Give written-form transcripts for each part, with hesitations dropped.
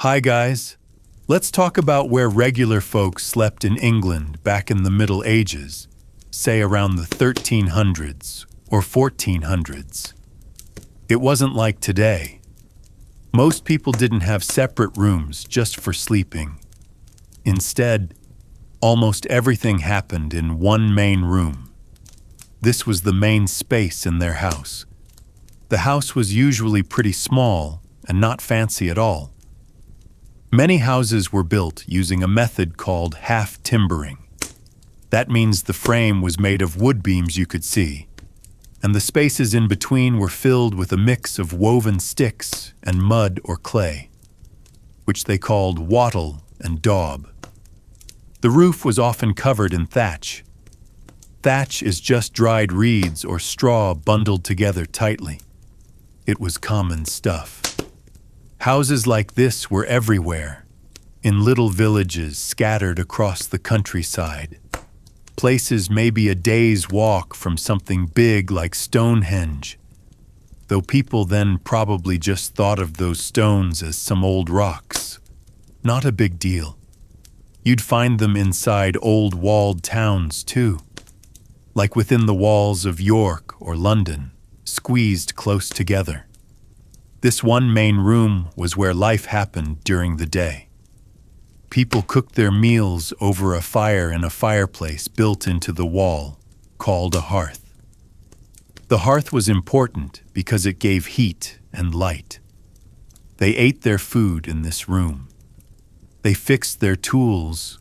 Hi guys, let's talk about where regular folks slept in England back in the Middle Ages, say around the 1300s or 1400s. It wasn't like today. Most people didn't have separate rooms just for sleeping. Instead, almost everything happened in one main room. This was the main space in their house. The house was usually pretty small and not fancy at all. Many houses were built using a method called half-timbering. That means the frame was made of wood beams you could see, and the spaces in between were filled with a mix of woven sticks and mud or clay, which they called wattle and daub. The roof was often covered in thatch. Thatch is just dried reeds or straw bundled together tightly. It was common stuff. Houses like this were everywhere, in little villages scattered across the countryside. Places maybe a day's walk from something big like Stonehenge, though people then probably just thought of those stones as some old rocks. Not a big deal. You'd find them inside old walled towns too, like within the walls of York or London, squeezed close together. This one main room was where life happened during the day. People cooked their meals over a fire in a fireplace built into the wall, called a hearth. The hearth was important because it gave heat and light. They ate their food in this room. They fixed their tools,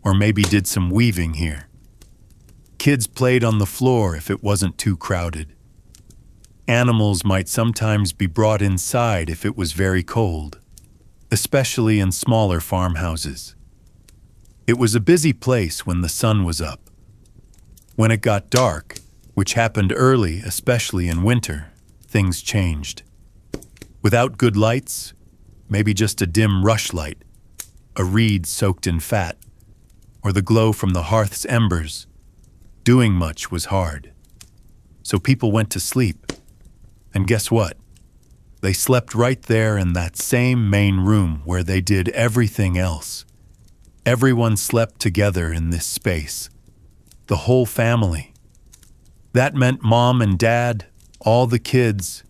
or maybe did some weaving here. Kids played on the floor if it wasn't too crowded. Animals might sometimes be brought inside if it was very cold, especially in smaller farmhouses. It was a busy place when the sun was up. When it got dark, which happened early, especially in winter, things changed. Without good lights, maybe just a dim rushlight, a reed soaked in fat, or the glow from the hearth's embers, doing much was hard. So people went to sleep. And guess what? They slept right there in that same main room where they did everything else. Everyone slept together in this space. The whole family. That meant mom and dad, all the kids,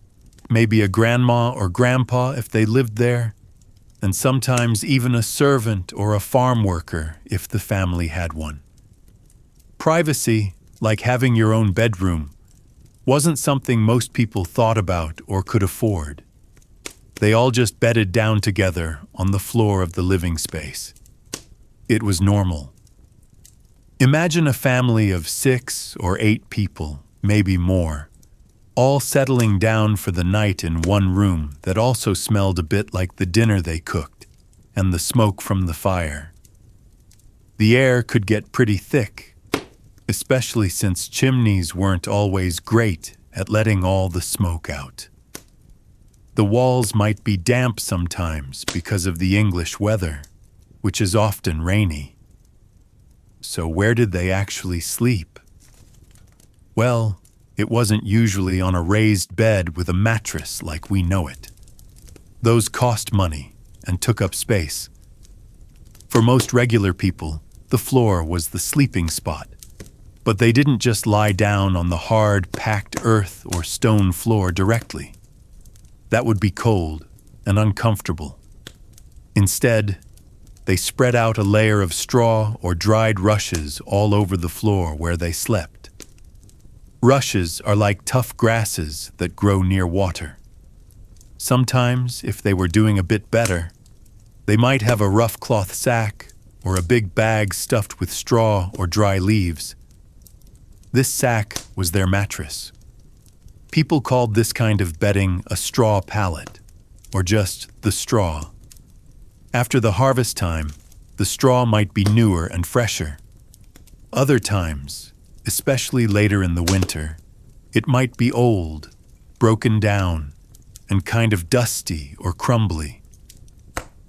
maybe a grandma or grandpa if they lived there, and sometimes even a servant or a farm worker if the family had one. Privacy, like having your own bedroom, wasn't something most people thought about or could afford. They all just bedded down together on the floor of the living space. It was normal. Imagine a family of 6 or 8 people, maybe more, all settling down for the night in one room that also smelled a bit like the dinner they cooked and the smoke from the fire. The air could get pretty thick, especially since chimneys weren't always great at letting all the smoke out. The walls might be damp sometimes because of the English weather, which is often rainy. So where did they actually sleep? Well, it wasn't usually on a raised bed with a mattress like we know it. Those cost money and took up space. For most regular people, the floor was the sleeping spot. But they didn't just lie down on the hard, packed earth or stone floor directly. That would be cold and uncomfortable. Instead, they spread out a layer of straw or dried rushes all over the floor where they slept. Rushes are like tough grasses that grow near water. Sometimes, if they were doing a bit better, they might have a rough cloth sack or a big bag stuffed with straw or dry leaves. This sack was their mattress. People called this kind of bedding a straw pallet, or just the straw. After the harvest time, the straw might be newer and fresher. Other times, especially later in the winter, it might be old, broken down, and kind of dusty or crumbly.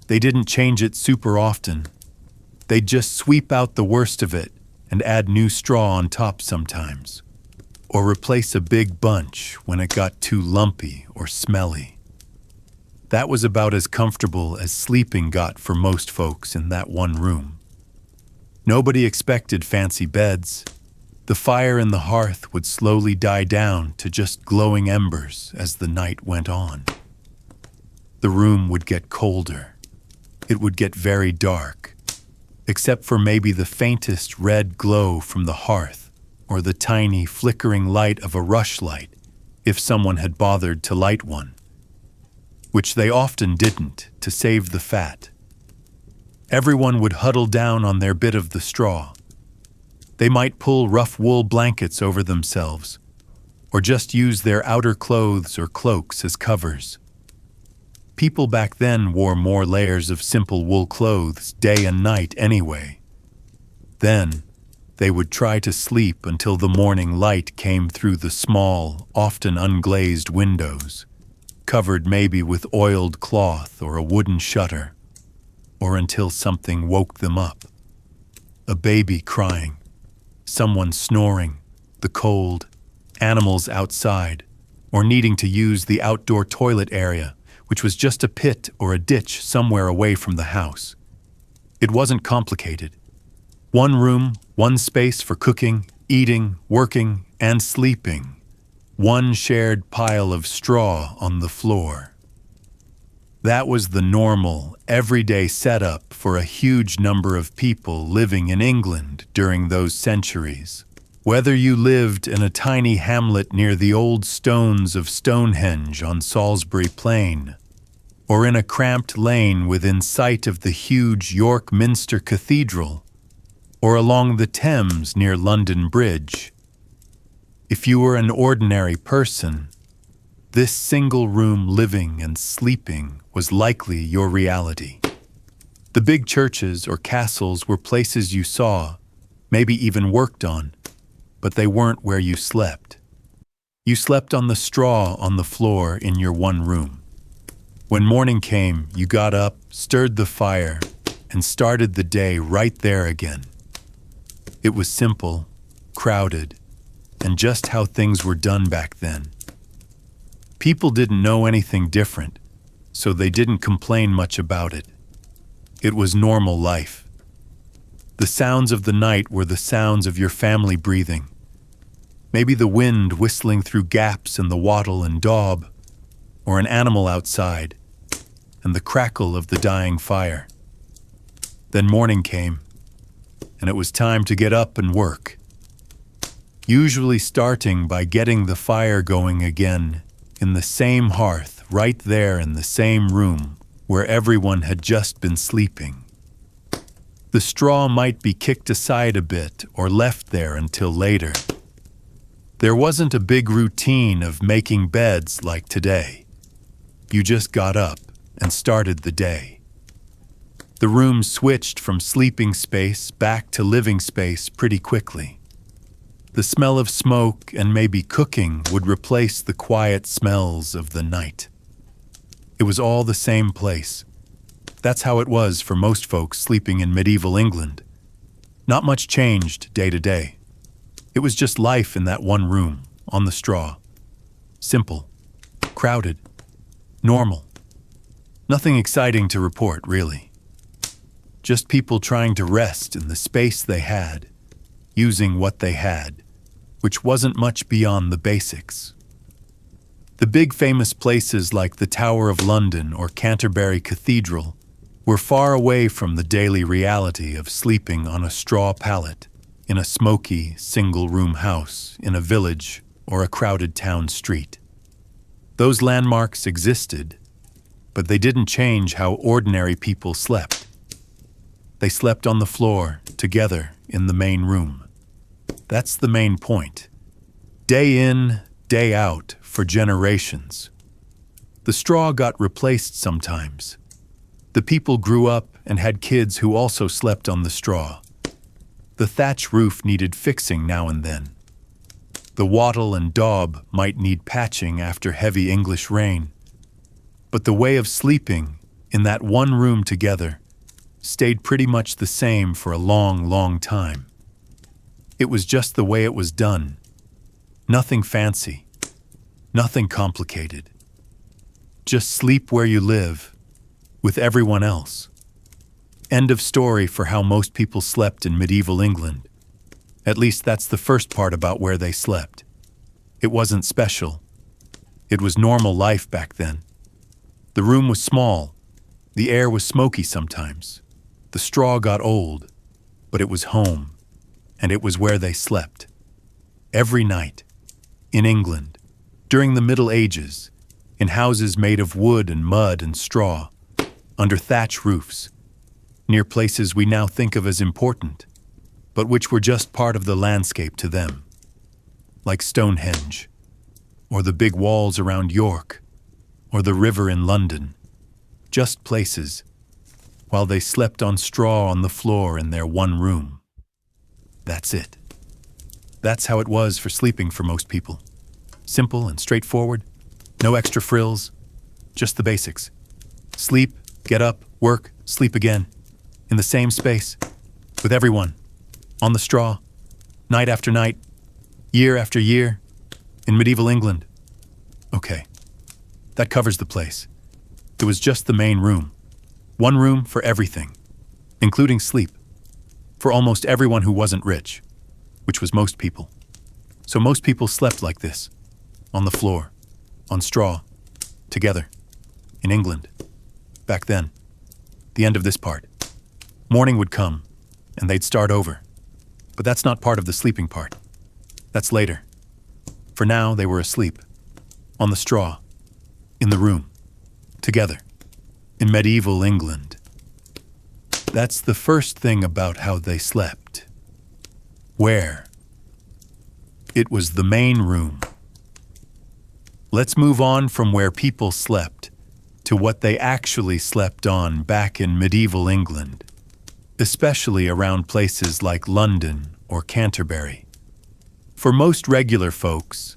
They didn't change it super often. They'd just sweep out the worst of it and add new straw on top sometimes, or replace a big bunch when it got too lumpy or smelly. That was about as comfortable as sleeping got for most folks in that one room. Nobody expected fancy beds. The fire in the hearth would slowly die down to just glowing embers as the night went on. The room would get colder. It would get very dark, except for maybe the faintest red glow from the hearth or the tiny flickering light of a rushlight if someone had bothered to light one, which they often didn't to save the fat. Everyone would huddle down on their bit of the straw. They might pull rough wool blankets over themselves, or just use their outer clothes or cloaks as covers. People back then wore more layers of simple wool clothes day and night anyway. Then, they would try to sleep until the morning light came through the small, often unglazed windows, covered maybe with oiled cloth or a wooden shutter, or until something woke them up. A baby crying, someone snoring, the cold, animals outside, or needing to use the outdoor toilet area, which was just a pit or a ditch somewhere away from the house. It wasn't complicated. One room, one space for cooking, eating, working, and sleeping. One shared pile of straw on the floor. That was the normal, everyday setup for a huge number of people living in England during those centuries. Whether you lived in a tiny hamlet near the old stones of Stonehenge on Salisbury Plain, or in a cramped lane within sight of the huge York Minster Cathedral, or along the Thames near London Bridge. If you were an ordinary person, this single-room living and sleeping was likely your reality. The big churches or castles were places you saw, maybe even worked on, but they weren't where you slept. You slept on the straw on the floor in your one room. When morning came, you got up, stirred the fire, and started the day right there again. It was simple, crowded, and just how things were done back then. People didn't know anything different, so they didn't complain much about it. It was normal life. The sounds of the night were the sounds of your family breathing. Maybe the wind whistling through gaps in the wattle and daub, or an animal outside, and the crackle of the dying fire. Then morning came, and it was time to get up and work. Usually starting by getting the fire going again in the same hearth right there in the same room where everyone had just been sleeping. The straw might be kicked aside a bit or left there until later. There wasn't a big routine of making beds like today. You just got up and started the day. The room switched from sleeping space back to living space pretty quickly. The smell of smoke and maybe cooking would replace the quiet smells of the night. It was all the same place. That's how it was for most folks sleeping in medieval England. Not much changed day to day. It was just life in that one room, on the straw. Simple, crowded, normal. Nothing exciting to report, really. Just people trying to rest in the space they had, using what they had, which wasn't much beyond the basics. The big famous places like the Tower of London or Canterbury Cathedral were far away from the daily reality of sleeping on a straw pallet in a smoky, single-room house in a village or a crowded town street. Those landmarks existed, but they didn't change how ordinary people slept. They slept on the floor, together, in the main room. That's the main point. Day in, day out, for generations. The straw got replaced sometimes. The people grew up and had kids who also slept on the straw. The thatch roof needed fixing now and then. The wattle and daub might need patching after heavy English rain. But the way of sleeping, in that one room together, stayed pretty much the same for a long, long time. It was just the way it was done. Nothing fancy. Nothing complicated. Just sleep where you live, with everyone else. End of story for how most people slept in medieval England. At least that's the first part about where they slept. It wasn't special. It was normal life back then. The room was small. The air was smoky sometimes. The straw got old, but it was home, and it was where they slept. Every night, in England, during the Middle Ages, in houses made of wood and mud and straw, under thatch roofs, near places we now think of as important, but which were just part of the landscape to them, like Stonehenge, or the big walls around York, or the river in London, just places, while they slept on straw on the floor in their one room. That's it. That's how it was for sleeping for most people. Simple and straightforward, no extra frills, just the basics. Sleep, get up, work, sleep again, in the same space, with everyone, on the straw, night after night, year after year, in medieval England. Okay, that covers the place. It was just the main room. One room for everything, including sleep, for almost everyone who wasn't rich, which was most people. So most people slept like this, on the floor, on straw, together, in England. Back then, the end of this part. Morning would come, and they'd start over. But that's not part of the sleeping part. That's later. For now, they were asleep, on the straw, in the room, together, in medieval England. That's the first thing about how they slept. Where? It was the main room. Let's move on from where people slept to what they actually slept on back in medieval England, especially around places like London or Canterbury. For most regular folks,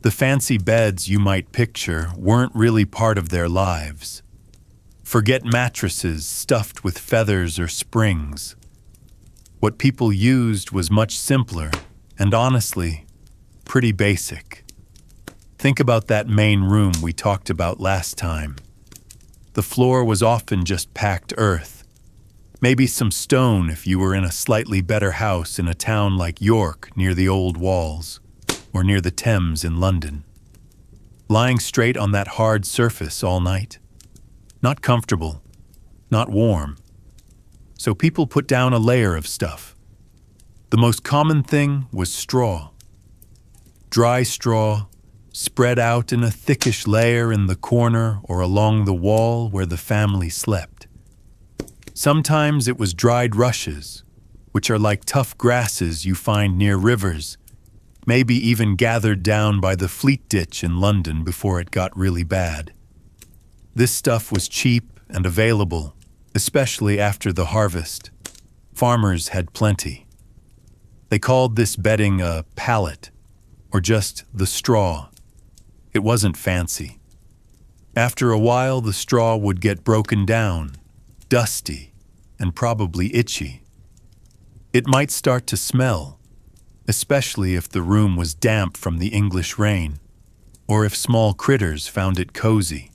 the fancy beds you might picture weren't really part of their lives. Forget mattresses stuffed with feathers or springs. What people used was much simpler and honestly, pretty basic. Think about that main room we talked about last time. The floor was often just packed earth. Maybe some stone if you were in a slightly better house in a town like York near the old walls, or near the Thames in London. Lying straight on that hard surface all night. Not comfortable, not warm. So people put down a layer of stuff. The most common thing was straw. Dry straw, spread out in a thickish layer in the corner or along the wall where the family slept. Sometimes it was dried rushes, which are like tough grasses you find near rivers, maybe even gathered down by the Fleet Ditch in London before it got really bad. This stuff was cheap and available, especially after the harvest. Farmers had plenty. They called this bedding a pallet, or just the straw. It wasn't fancy. After a while, the straw would get broken down, dusty, and probably itchy. It might start to smell, especially if the room was damp from the English rain, or if small critters found it cozy.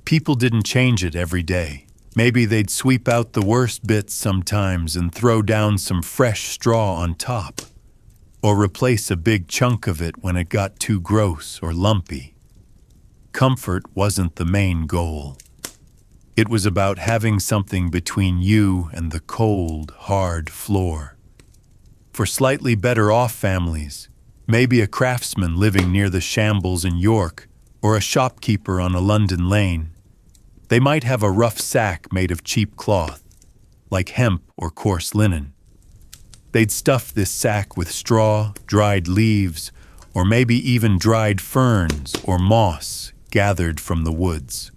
People didn't change it every day. Maybe they'd sweep out the worst bits sometimes and throw down some fresh straw on top, or replace a big chunk of it when it got too gross or lumpy. Comfort wasn't the main goal. It was about having something between you and the cold, hard floor. For slightly better off families, maybe a craftsman living near the shambles in York or a shopkeeper on a London lane, they might have a rough sack made of cheap cloth, like hemp or coarse linen. They'd stuff this sack with straw, dried leaves, or maybe even dried ferns or moss gathered from the woods.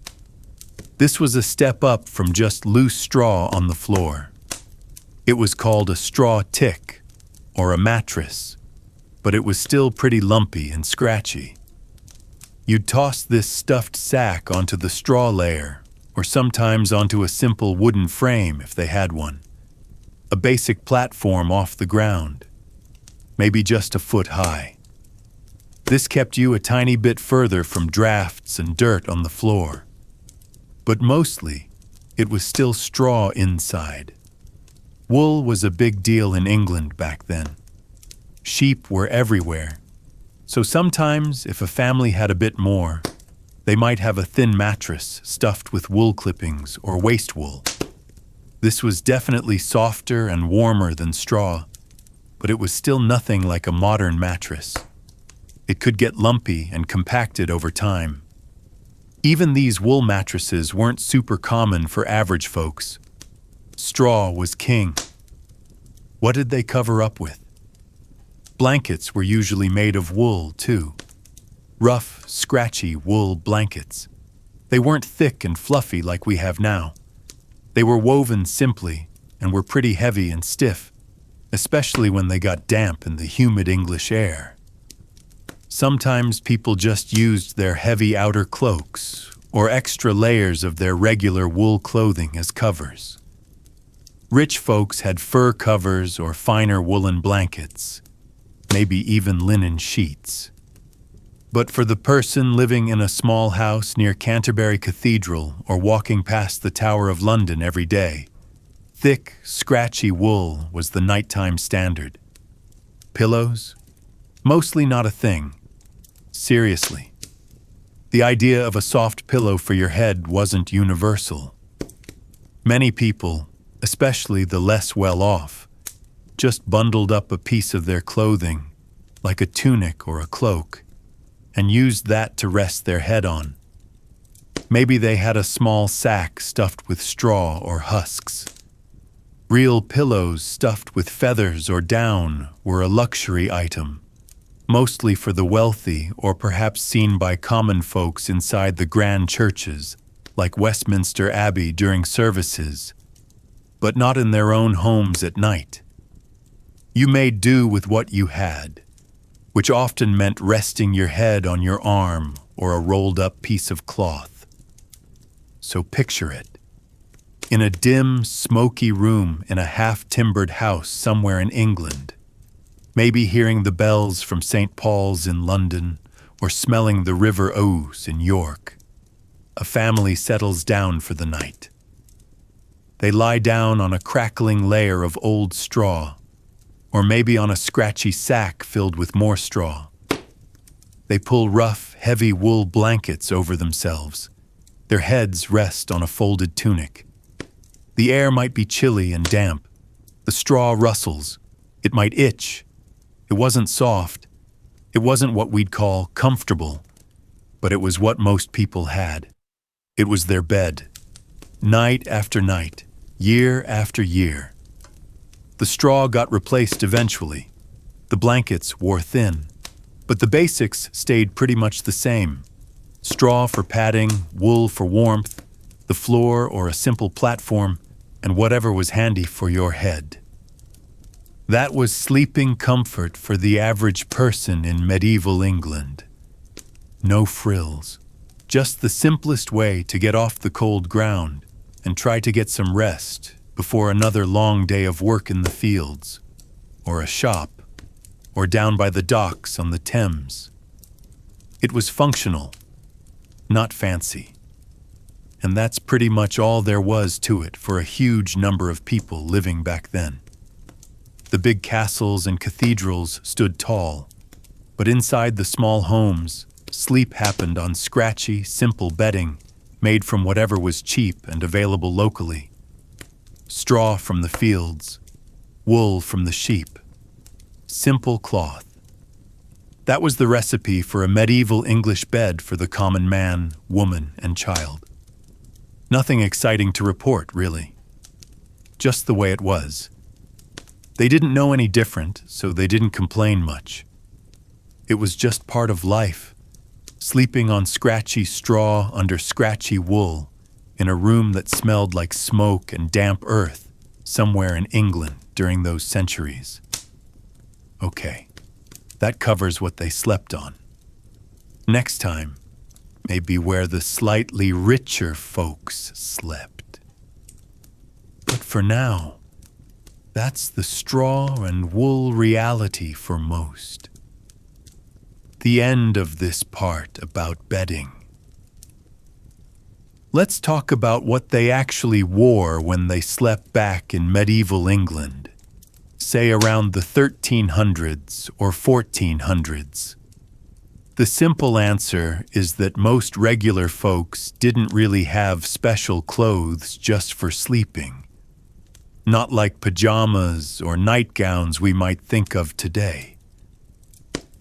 This was a step up from just loose straw on the floor. It was called a straw tick, or a mattress, but it was still pretty lumpy and scratchy. You'd toss this stuffed sack onto the straw layer, or sometimes onto a simple wooden frame if they had one. A basic platform off the ground, maybe just a foot high. This kept you a tiny bit further from drafts and dirt on the floor. But mostly, it was still straw inside. Wool was a big deal in England back then. Sheep were everywhere, so sometimes if a family had a bit more, they might have a thin mattress stuffed with wool clippings or waste wool. This was definitely softer and warmer than straw, but it was still nothing like a modern mattress. It could get lumpy and compacted over time. Even these wool mattresses weren't super common for average folks. Straw was king. What did they cover up with? Blankets were usually made of wool, too. Rough, scratchy wool blankets. They weren't thick and fluffy like we have now. They were woven simply and were pretty heavy and stiff, especially when they got damp in the humid English air. Sometimes people just used their heavy outer cloaks or extra layers of their regular wool clothing as covers. Rich folks had fur covers or finer woolen blankets, maybe even linen sheets. But for the person living in a small house near Canterbury Cathedral or walking past the Tower of London every day, thick, scratchy wool was the nighttime standard. Pillows? Mostly not a thing. Seriously. The idea of a soft pillow for your head wasn't universal. Many people, especially the less well-off, just bundled up a piece of their clothing, like a tunic or a cloak, and used that to rest their head on. Maybe they had a small sack stuffed with straw or husks. Real pillows stuffed with feathers or down were a luxury item, mostly for the wealthy or perhaps seen by common folks inside the grand churches, like Westminster Abbey during services, but not in their own homes at night. You made do with what you had, which often meant resting your head on your arm or a rolled-up piece of cloth. So picture it. In a dim, smoky room in a half-timbered house somewhere in England, maybe hearing the bells from St. Paul's in London or smelling the River Ouse in York, a family settles down for the night. They lie down on a crackling layer of old straw, or maybe on a scratchy sack filled with more straw. They pull rough, heavy wool blankets over themselves. Their heads rest on a folded tunic. The air might be chilly and damp. The straw rustles. It might itch. It wasn't soft. It wasn't what we'd call comfortable, but it was what most people had. It was their bed. Night after night, year after year. The straw got replaced eventually. The blankets wore thin, but the basics stayed pretty much the same. Straw for padding, wool for warmth, the floor or a simple platform, and whatever was handy for your head. That was sleeping comfort for the average person in medieval England. No frills, just the simplest way to get off the cold ground and try to get some rest before another long day of work in the fields, or a shop, or down by the docks on the Thames. It was functional, not fancy. And that's pretty much all there was to it for a huge number of people living back then. The big castles and cathedrals stood tall, but inside the small homes, sleep happened on scratchy, simple bedding made from whatever was cheap and available locally. Straw from the fields, wool from the sheep, simple cloth. That was the recipe for a medieval English bed for the common man, woman, and child. Nothing exciting to report, really. Just the way it was. They didn't know any different, so they didn't complain much. It was just part of life, sleeping on scratchy straw under scratchy wool in a room that smelled like smoke and damp earth somewhere in England during those centuries. Okay, that covers what they slept on. Next time, maybe where the slightly richer folks slept. But for now, that's the straw and wool reality for most. the end of this part about bedding. Let's talk about what they actually wore when they slept back in medieval England, say around the 1300s or 1400s. The simple answer is that most regular folks didn't really have special clothes just for sleeping. Not like pajamas or nightgowns we might think of today.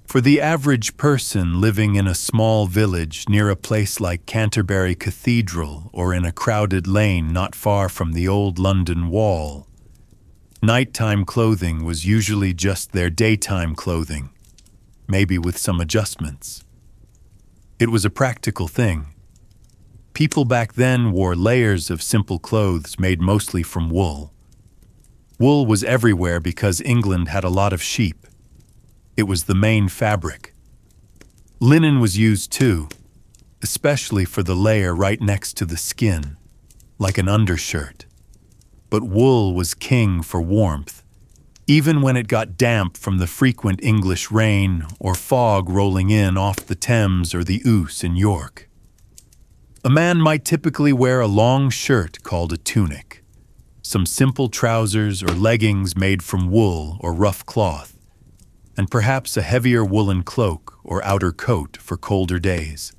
For the average person living in a small village near a place like Canterbury Cathedral or in a crowded lane not far from the old London Wall, nighttime clothing was usually just their daytime clothing, maybe with some adjustments. It was a practical thing. People back then wore layers of simple clothes made mostly from wool. Wool was everywhere because England had a lot of sheep. It was the main fabric. Linen was used too, especially for the layer right next to the skin, like an undershirt. But wool was king for warmth, even when it got damp from the frequent English rain or fog rolling in off the Thames or the Ouse in York. A man might typically wear a long shirt called a tunic, some simple trousers or leggings made from wool or rough cloth, and perhaps a heavier woolen cloak or outer coat for colder days.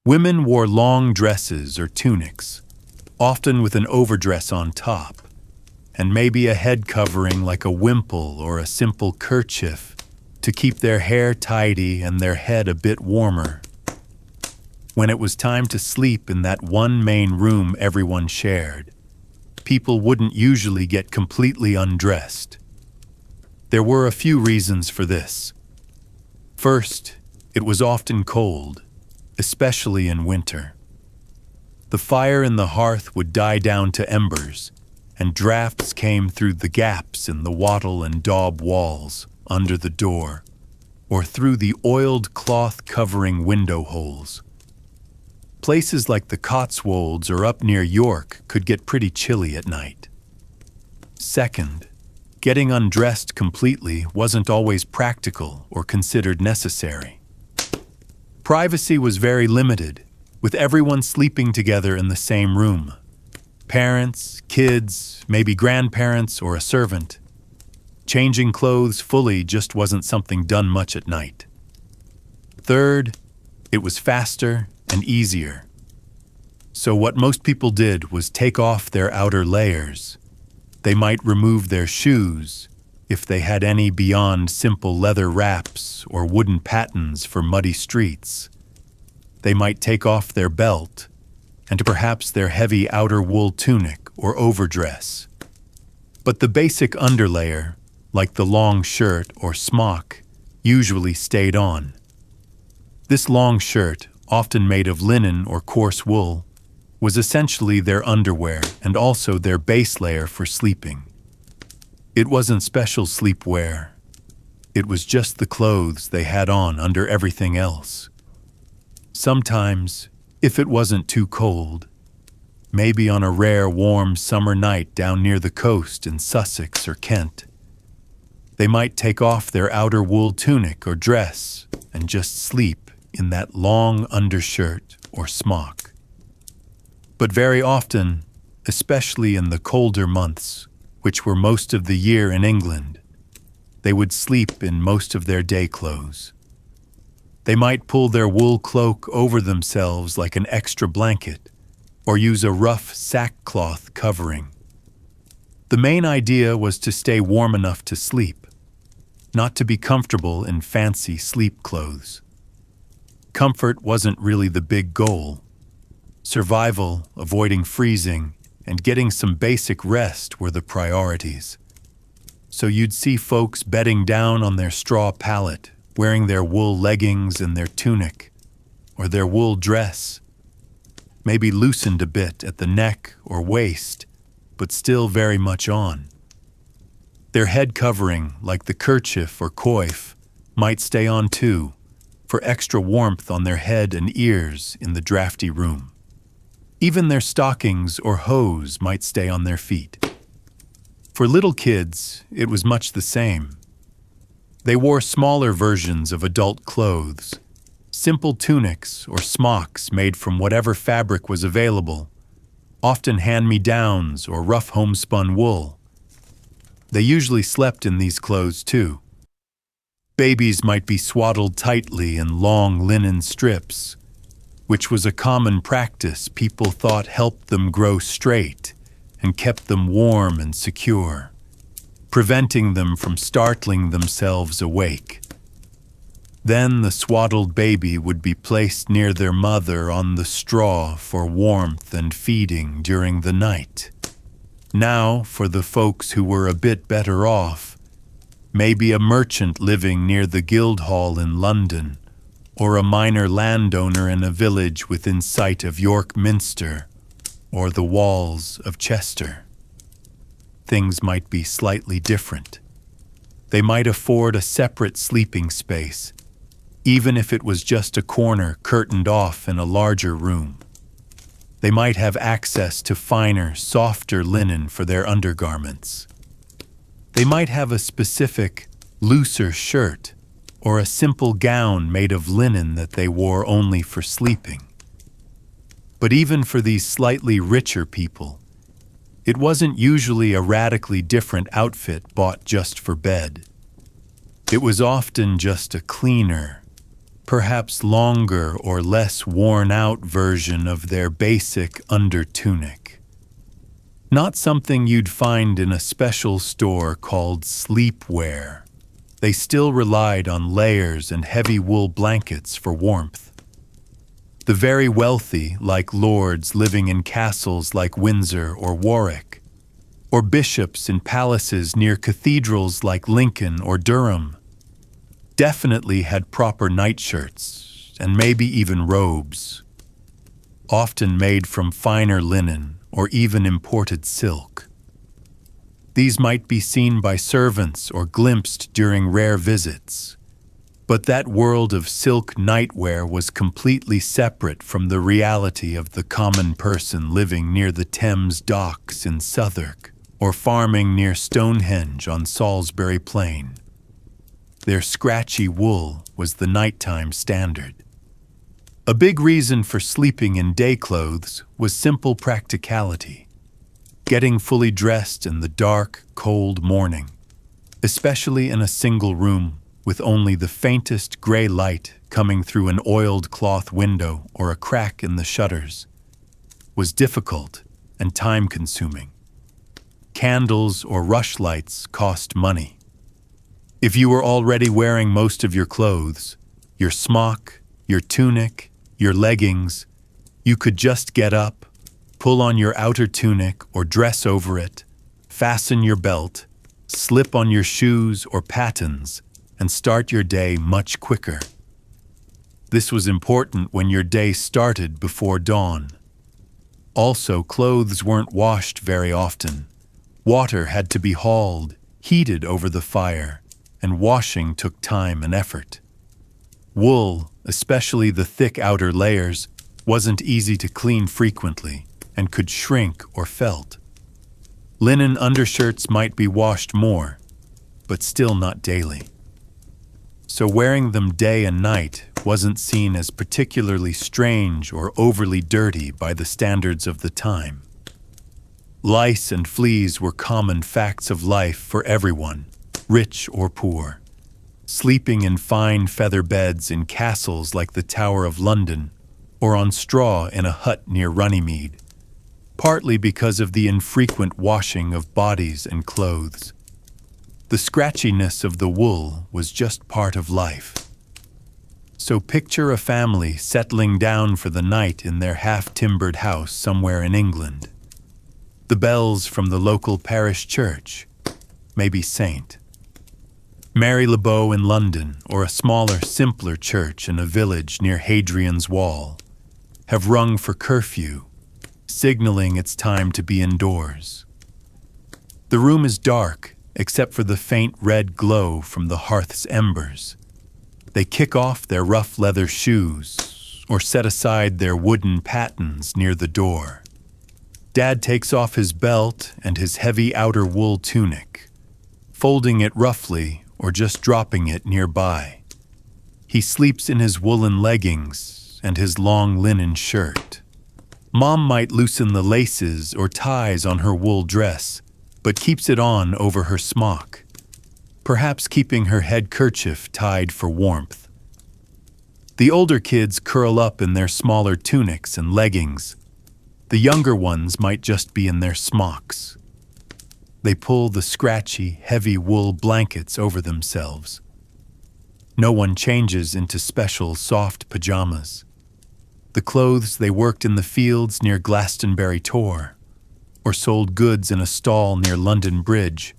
Women wore long dresses or tunics, often with an overdress on top, and maybe a head covering like a wimple or a simple kerchief to keep their hair tidy and their head a bit warmer. When it was time to sleep in that one main room everyone shared, people wouldn't usually get completely undressed. There were a few reasons for this. First, it was often cold, especially in winter. The fire in the hearth would die down to embers, and drafts came through the gaps in the wattle and daub walls under the door, or through the oiled cloth covering window holes. Places like the Cotswolds or up near York could get pretty chilly at night. Second, getting undressed completely wasn't always practical or considered necessary. Privacy was very limited, with everyone sleeping together in the same room. Parents, kids, maybe grandparents or a servant. Changing clothes fully just wasn't something done much at night. Third, it was faster and easier. So what most people did was take off their outer layers. They might remove their shoes, if they had any beyond simple leather wraps or wooden pattens for muddy streets. They might take off their belt, and perhaps their heavy outer wool tunic or overdress. But the basic underlayer, like the long shirt or smock, usually stayed on. This long shirt, often made of linen or coarse wool, was essentially their underwear and also their base layer for sleeping. It wasn't special sleepwear. It was just the clothes they had on under everything else. Sometimes, if it wasn't too cold, maybe on a rare warm summer night down near the coast in Sussex or Kent, they might take off their outer wool tunic or dress and just sleep in that long undershirt or smock. But very often, especially in the colder months, which were most of the year in England, they would sleep in most of their day clothes. They might pull their wool cloak over themselves like an extra blanket, or use a rough sackcloth covering. The main idea was to stay warm enough to sleep, not to be comfortable in fancy sleep clothes. Comfort wasn't really the big goal. Survival, avoiding freezing, and getting some basic rest were the priorities. So you'd see folks bedding down on their straw pallet, wearing their wool leggings and their tunic, or their wool dress, maybe loosened a bit at the neck or waist, but still very much on. Their head covering, like the kerchief or coif, might stay on too, for extra warmth on their head and ears in the drafty room. Even their stockings or hose might stay on their feet. For little kids, it was much the same. They wore smaller versions of adult clothes, simple tunics or smocks made from whatever fabric was available, often hand-me-downs or rough homespun wool. They usually slept in these clothes too. Babies might be swaddled tightly in long linen strips, which was a common practice people thought helped them grow straight and kept them warm and secure, preventing them from startling themselves awake. Then the swaddled baby would be placed near their mother on the straw for warmth and feeding during the night. Now, for the folks who were a bit better off, maybe a merchant living near the Guildhall in London, or a minor landowner in a village within sight of York Minster or the walls of Chester. Things might be slightly different. They might afford a separate sleeping space, even if it was just a corner curtained off in a larger room. They might have access to finer, softer linen for their undergarments. They might have a specific, looser shirt or a simple gown made of linen that they wore only for sleeping. But even for these slightly richer people, it wasn't usually a radically different outfit bought just for bed. It was often just a cleaner, perhaps longer or less worn-out version of their basic under-tunic. Not something you'd find in a special store called sleepwear. They still relied on layers and heavy wool blankets for warmth. The very wealthy, like lords living in castles like Windsor or Warwick, or bishops in palaces near cathedrals like Lincoln or Durham, definitely had proper nightshirts and maybe even robes, often made from finer linen or even imported silk. These might be seen by servants or glimpsed during rare visits, but that world of silk nightwear was completely separate from the reality of the common person living near the Thames docks in Southwark or farming near Stonehenge on Salisbury Plain. Their scratchy wool was the nighttime standard. A big reason for sleeping in day clothes was simple practicality. Getting fully dressed in the dark, cold morning, especially in a single room with only the faintest gray light coming through an oiled cloth window or a crack in the shutters, was difficult and time-consuming. Candles or rushlights cost money. If you were already wearing most of your clothes, your smock, your tunic, your leggings, you could just get up, pull on your outer tunic or dress over it, fasten your belt, slip on your shoes or pattens, and start your day much quicker. This was important when your day started before dawn. Also, clothes weren't washed very often. Water had to be hauled, heated over the fire, and washing took time and effort. Wool, especially the thick outer layers, wasn't easy to clean frequently and could shrink or felt. Linen undershirts might be washed more, but still not daily. So wearing them day and night wasn't seen as particularly strange or overly dirty by the standards of the time. Lice and fleas were common facts of life for everyone, rich or poor, sleeping in fine feather beds in castles like the Tower of London or on straw in a hut near Runnymede, partly because of the infrequent washing of bodies and clothes. The scratchiness of the wool was just part of life. So picture a family settling down for the night in their half-timbered house somewhere in England. The bells from the local parish church, maybe St. Mary le Bow in London, or a smaller, simpler church in a village near Hadrian's Wall, have rung for curfew, signaling it's time to be indoors. The room is dark, except for the faint red glow from the hearth's embers. They kick off their rough leather shoes, or set aside their wooden pattens near the door. Dad takes off his belt and his heavy outer wool tunic, folding it roughly or just dropping it nearby. He sleeps in his woolen leggings and his long linen shirt. Mom might loosen the laces or ties on her wool dress, but keeps it on over her smock, perhaps keeping her head kerchief tied for warmth. The older kids curl up in their smaller tunics and leggings. The younger ones might just be in their smocks. They pull the scratchy, heavy wool blankets over themselves. No one changes into special, soft pajamas. The clothes they worked in the fields near Glastonbury Tor, or sold goods in a stall near London Bridge,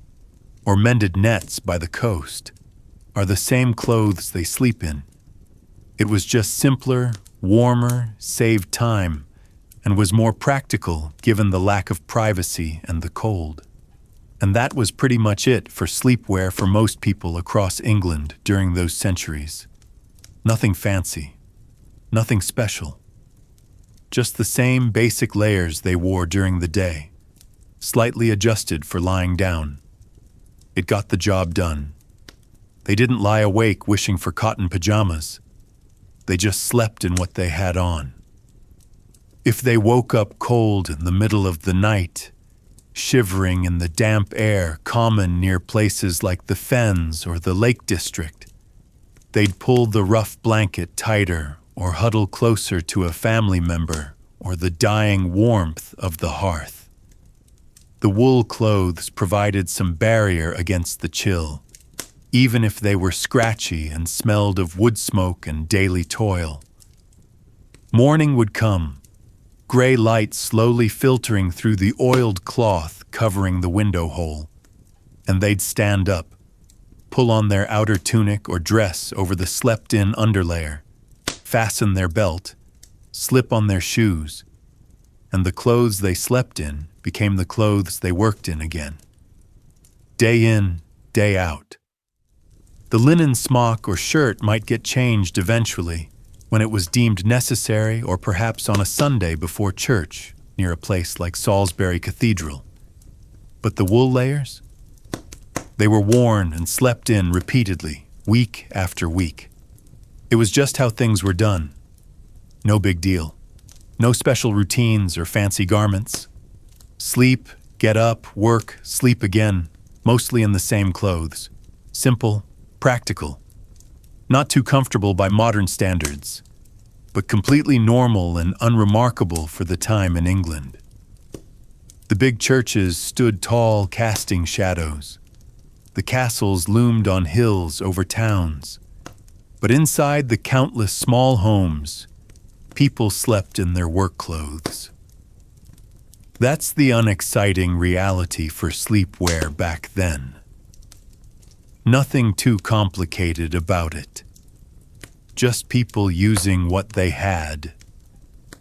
or mended nets by the coast, are the same clothes they sleep in. It was just simpler, warmer, saved time, and was more practical given the lack of privacy and the cold. And that was pretty much it for sleepwear for most people across England during those centuries. Nothing fancy, nothing special. Just the same basic layers they wore during the day, slightly adjusted for lying down. It got the job done. They didn't lie awake wishing for cotton pajamas. They just slept in what they had on. If they woke up cold in the middle of the night, shivering in the damp air common near places like the Fens or the Lake District, they'd pull the rough blanket tighter or huddle closer to a family member or the dying warmth of the hearth. The wool clothes provided some barrier against the chill, even if they were scratchy and smelled of wood smoke and daily toil. Morning would come, gray light slowly filtering through the oiled cloth covering the window hole, and they'd stand up, pull on their outer tunic or dress over the slept-in underlayer, fasten their belt, slip on their shoes, and the clothes they slept in became the clothes they worked in again. Day in, day out. The linen smock or shirt might get changed eventually, when it was deemed necessary, or perhaps on a Sunday before church, near a place like Salisbury Cathedral. But the wool layers? They were worn and slept in repeatedly, week after week. It was just how things were done. No big deal. No special routines or fancy garments. Sleep, get up, work, sleep again, mostly in the same clothes. Simple, practical. Not too comfortable by modern standards, but completely normal and unremarkable for the time in England. The big churches stood tall, casting shadows. The castles loomed on hills over towns. But inside the countless small homes, people slept in their work clothes. That's the unexciting reality for sleepwear back then. Nothing too complicated about it. Just people using what they had,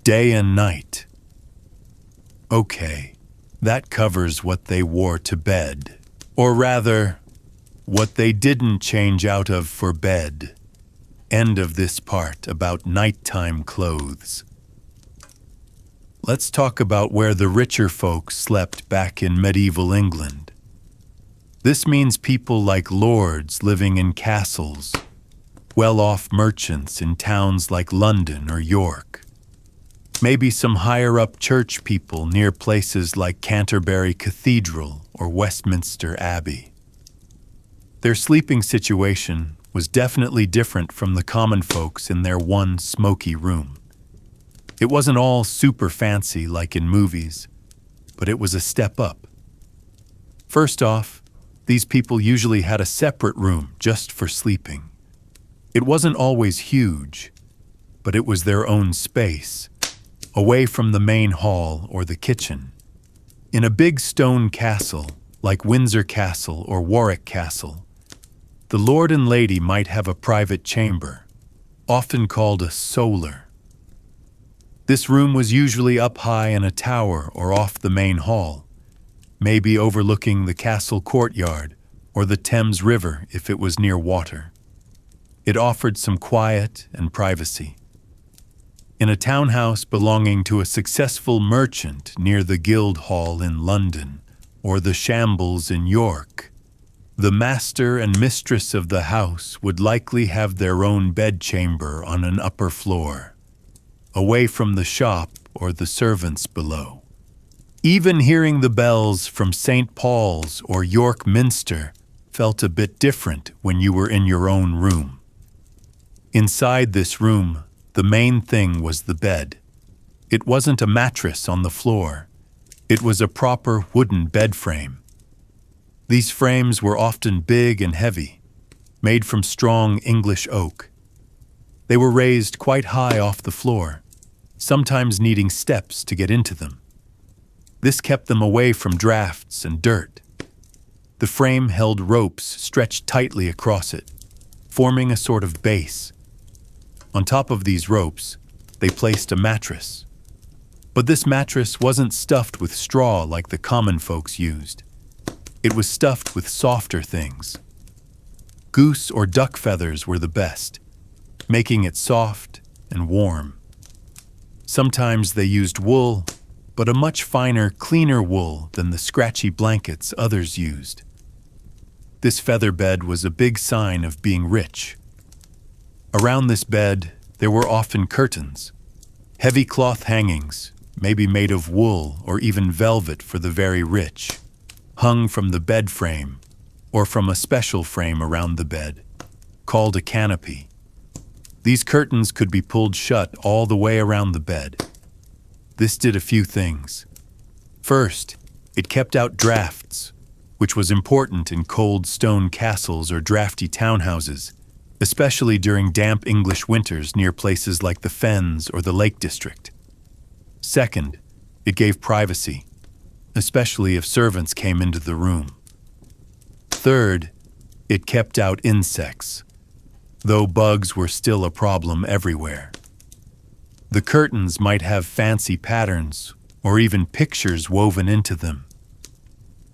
day and night. Okay, that covers what they wore to bed. Or rather, what they didn't change out of for bed. End of this part about nighttime clothes. Let's talk about where the richer folk slept back in medieval England. This means people like lords living in castles, well-off merchants in towns like London or York, maybe some higher-up church people near places like Canterbury Cathedral or Westminster Abbey. Their sleeping situation was definitely different from the common folks in their one smoky room. It wasn't all super fancy like in movies, but it was a step up. First off, these people usually had a separate room just for sleeping. It wasn't always huge, but it was their own space, away from the main hall or the kitchen. In a big stone castle, like Windsor Castle or Warwick Castle, the lord and lady might have a private chamber, often called a solar. This room was usually up high in a tower or off the main hall, maybe overlooking the castle courtyard or the Thames River if it was near water. It offered some quiet and privacy. In a townhouse belonging to a successful merchant near the Guildhall in London or the Shambles in York, The master and mistress of the house would likely have their own bedchamber on an upper floor, away from the shop or the servants below. Even hearing the bells from St. Paul's or York Minster felt a bit different when you were in your own room. Inside this room, the main thing was the bed. It wasn't a mattress on the floor. It was a proper wooden bed frame. These frames were often big and heavy, made from strong English oak. They were raised quite high off the floor, sometimes needing steps to get into them. This kept them away from drafts and dirt. The frame held ropes stretched tightly across it, forming a sort of base. On top of these ropes, they placed a mattress. But this mattress wasn't stuffed with straw like the common folks used. It was stuffed with softer things. Goose or duck feathers were the best, making it soft and warm. Sometimes they used wool, but a much finer, cleaner wool than the scratchy blankets others used. This feather bed was a big sign of being rich. Around this bed, there were often curtains, heavy cloth hangings, maybe made of wool or even velvet for the very rich, hung from the bed frame or from a special frame around the bed, called a canopy. These curtains could be pulled shut all the way around the bed. This did a few things. First, it kept out drafts, which was important in cold stone castles or drafty townhouses, especially during damp English winters near places like the Fens or the Lake District. Second, it gave privacy, especially if servants came into the room. Third, it kept out insects, though bugs were still a problem everywhere. The curtains might have fancy patterns or even pictures woven into them.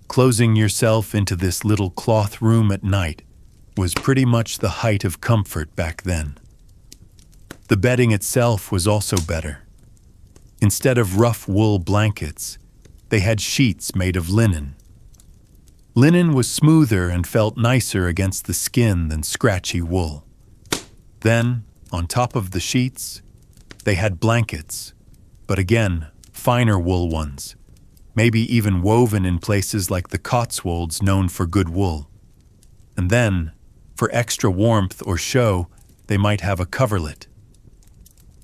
Closing yourself into this little cloth room at night was pretty much the height of comfort back then. The bedding itself was also better. Instead of rough wool blankets, they had sheets made of linen. Linen was smoother and felt nicer against the skin than scratchy wool. Then, on top of the sheets, they had blankets, but again, finer wool ones, maybe even woven in places like the Cotswolds known for good wool. And then, for extra warmth or show, they might have a coverlet.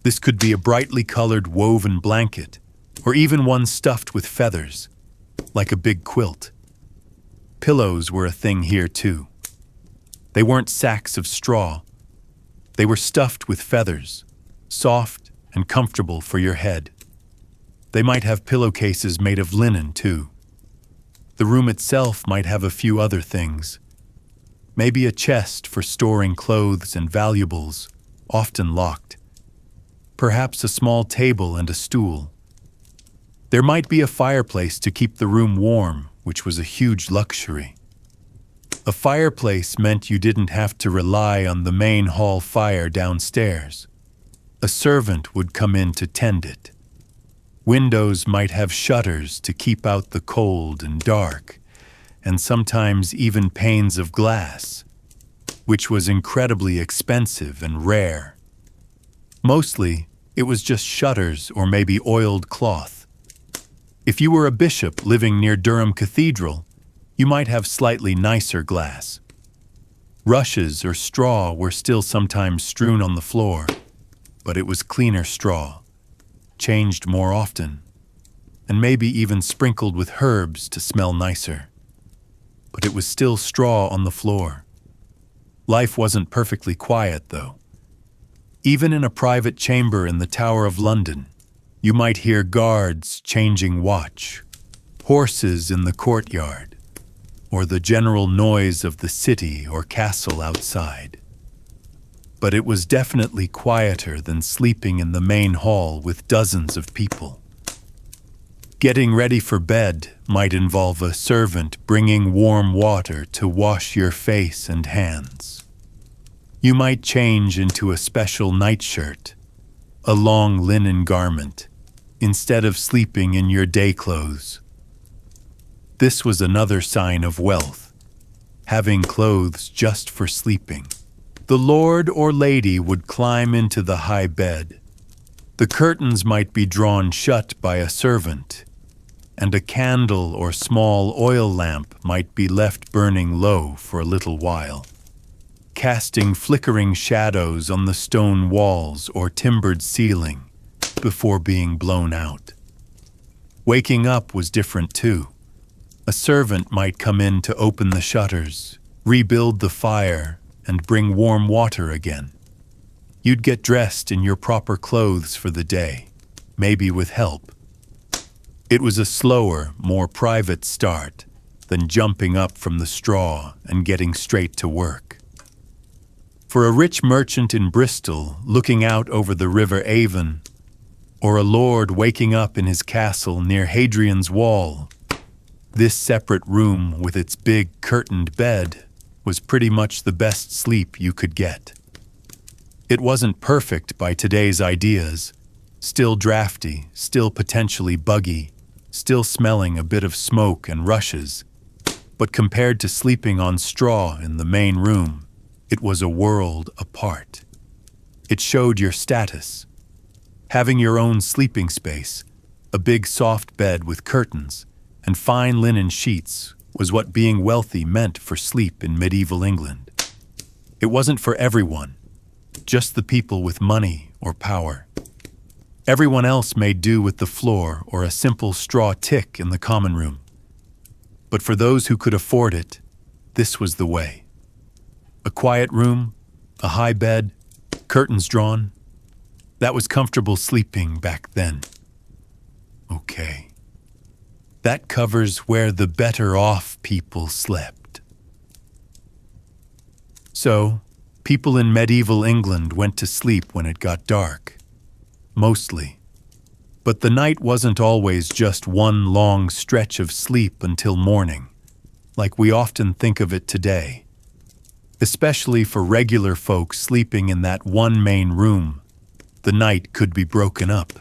This could be a brightly colored woven blanket, or even one stuffed with feathers, like a big quilt. Pillows were a thing here too. They weren't sacks of straw. They were stuffed with feathers, soft and comfortable for your head. They might have pillowcases made of linen too. The room itself might have a few other things. Maybe a chest for storing clothes and valuables, often locked. Perhaps a small table and a stool. There might be a fireplace to keep the room warm, which was a huge luxury. A fireplace meant you didn't have to rely on the main hall fire downstairs. A servant would come in to tend it. Windows might have shutters to keep out the cold and dark, and sometimes even panes of glass, which was incredibly expensive and rare. Mostly, it was just shutters or maybe oiled cloth. If you were a bishop living near Durham Cathedral, you might have slightly nicer glass. Rushes or straw were still sometimes strewn on the floor, but it was cleaner straw, changed more often, and maybe even sprinkled with herbs to smell nicer. But it was still straw on the floor. Life wasn't perfectly quiet, though. Even in a private chamber in the Tower of London, you might hear guards changing watch, horses in the courtyard, or the general noise of the city or castle outside. But it was definitely quieter than sleeping in the main hall with dozens of people. Getting ready for bed might involve a servant bringing warm water to wash your face and hands. You might change into a special nightshirt, a long linen garment, instead of sleeping in your day clothes. This was another sign of wealth. having clothes just for sleeping. The lord or lady would climb into the high bed. The curtains might be drawn shut by a servant, and a candle or small oil lamp might be left burning low for a little while, casting flickering shadows on the stone walls or timbered ceiling before being blown out. Waking up was different too. A servant might come in to open the shutters, rebuild the fire, and bring warm water again. You'd get dressed in your proper clothes for the day, maybe with help. It was a slower, more private start than jumping up from the straw and getting straight to work. For a rich merchant in Bristol looking out over the River Avon, or a lord waking up in his castle near Hadrian's Wall, this separate room with its big curtained bed was pretty much the best sleep you could get. It wasn't perfect by today's ideas, still drafty, still potentially buggy, still smelling a bit of smoke and rushes, but compared to sleeping on straw in the main room, it was a world apart. It showed your status. Having your own sleeping space, a big soft bed with curtains, and fine linen sheets was what being wealthy meant for sleep in medieval England. It wasn't for everyone, just the people with money or power. Everyone else made do with the floor or a simple straw tick in the common room. But for those who could afford it, this was the way. A quiet room, a high bed, curtains drawn. That was comfortable sleeping back then. Okay. That covers where the better off people slept. So, people in medieval England went to sleep when it got dark. Mostly. But the night wasn't always just one long stretch of sleep until morning, like we often think of it today. Especially for regular folk sleeping in that one main room, the night could be broken up.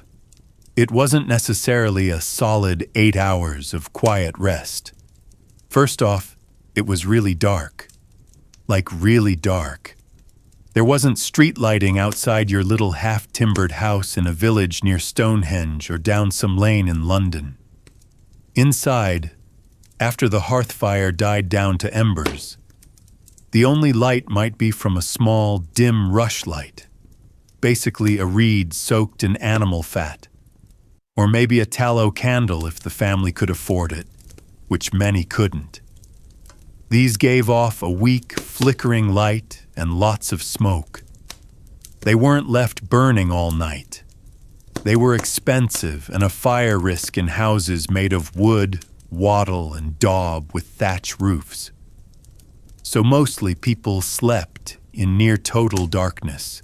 It wasn't necessarily a solid 8 hours of quiet rest. First off, it was really dark. Like really dark. There wasn't street lighting outside your little half-timbered house in a village near Stonehenge or down some lane in London. Inside, after the hearth fire died down to embers, the only light might be from a small, dim rushlight, basically a reed soaked in animal fat, or maybe a tallow candle if the family could afford it, which many couldn't. These gave off a weak, flickering light and lots of smoke. They weren't left burning all night. They were expensive and a fire risk in houses made of wood, wattle, and daub with thatch roofs. So mostly people slept in near total darkness,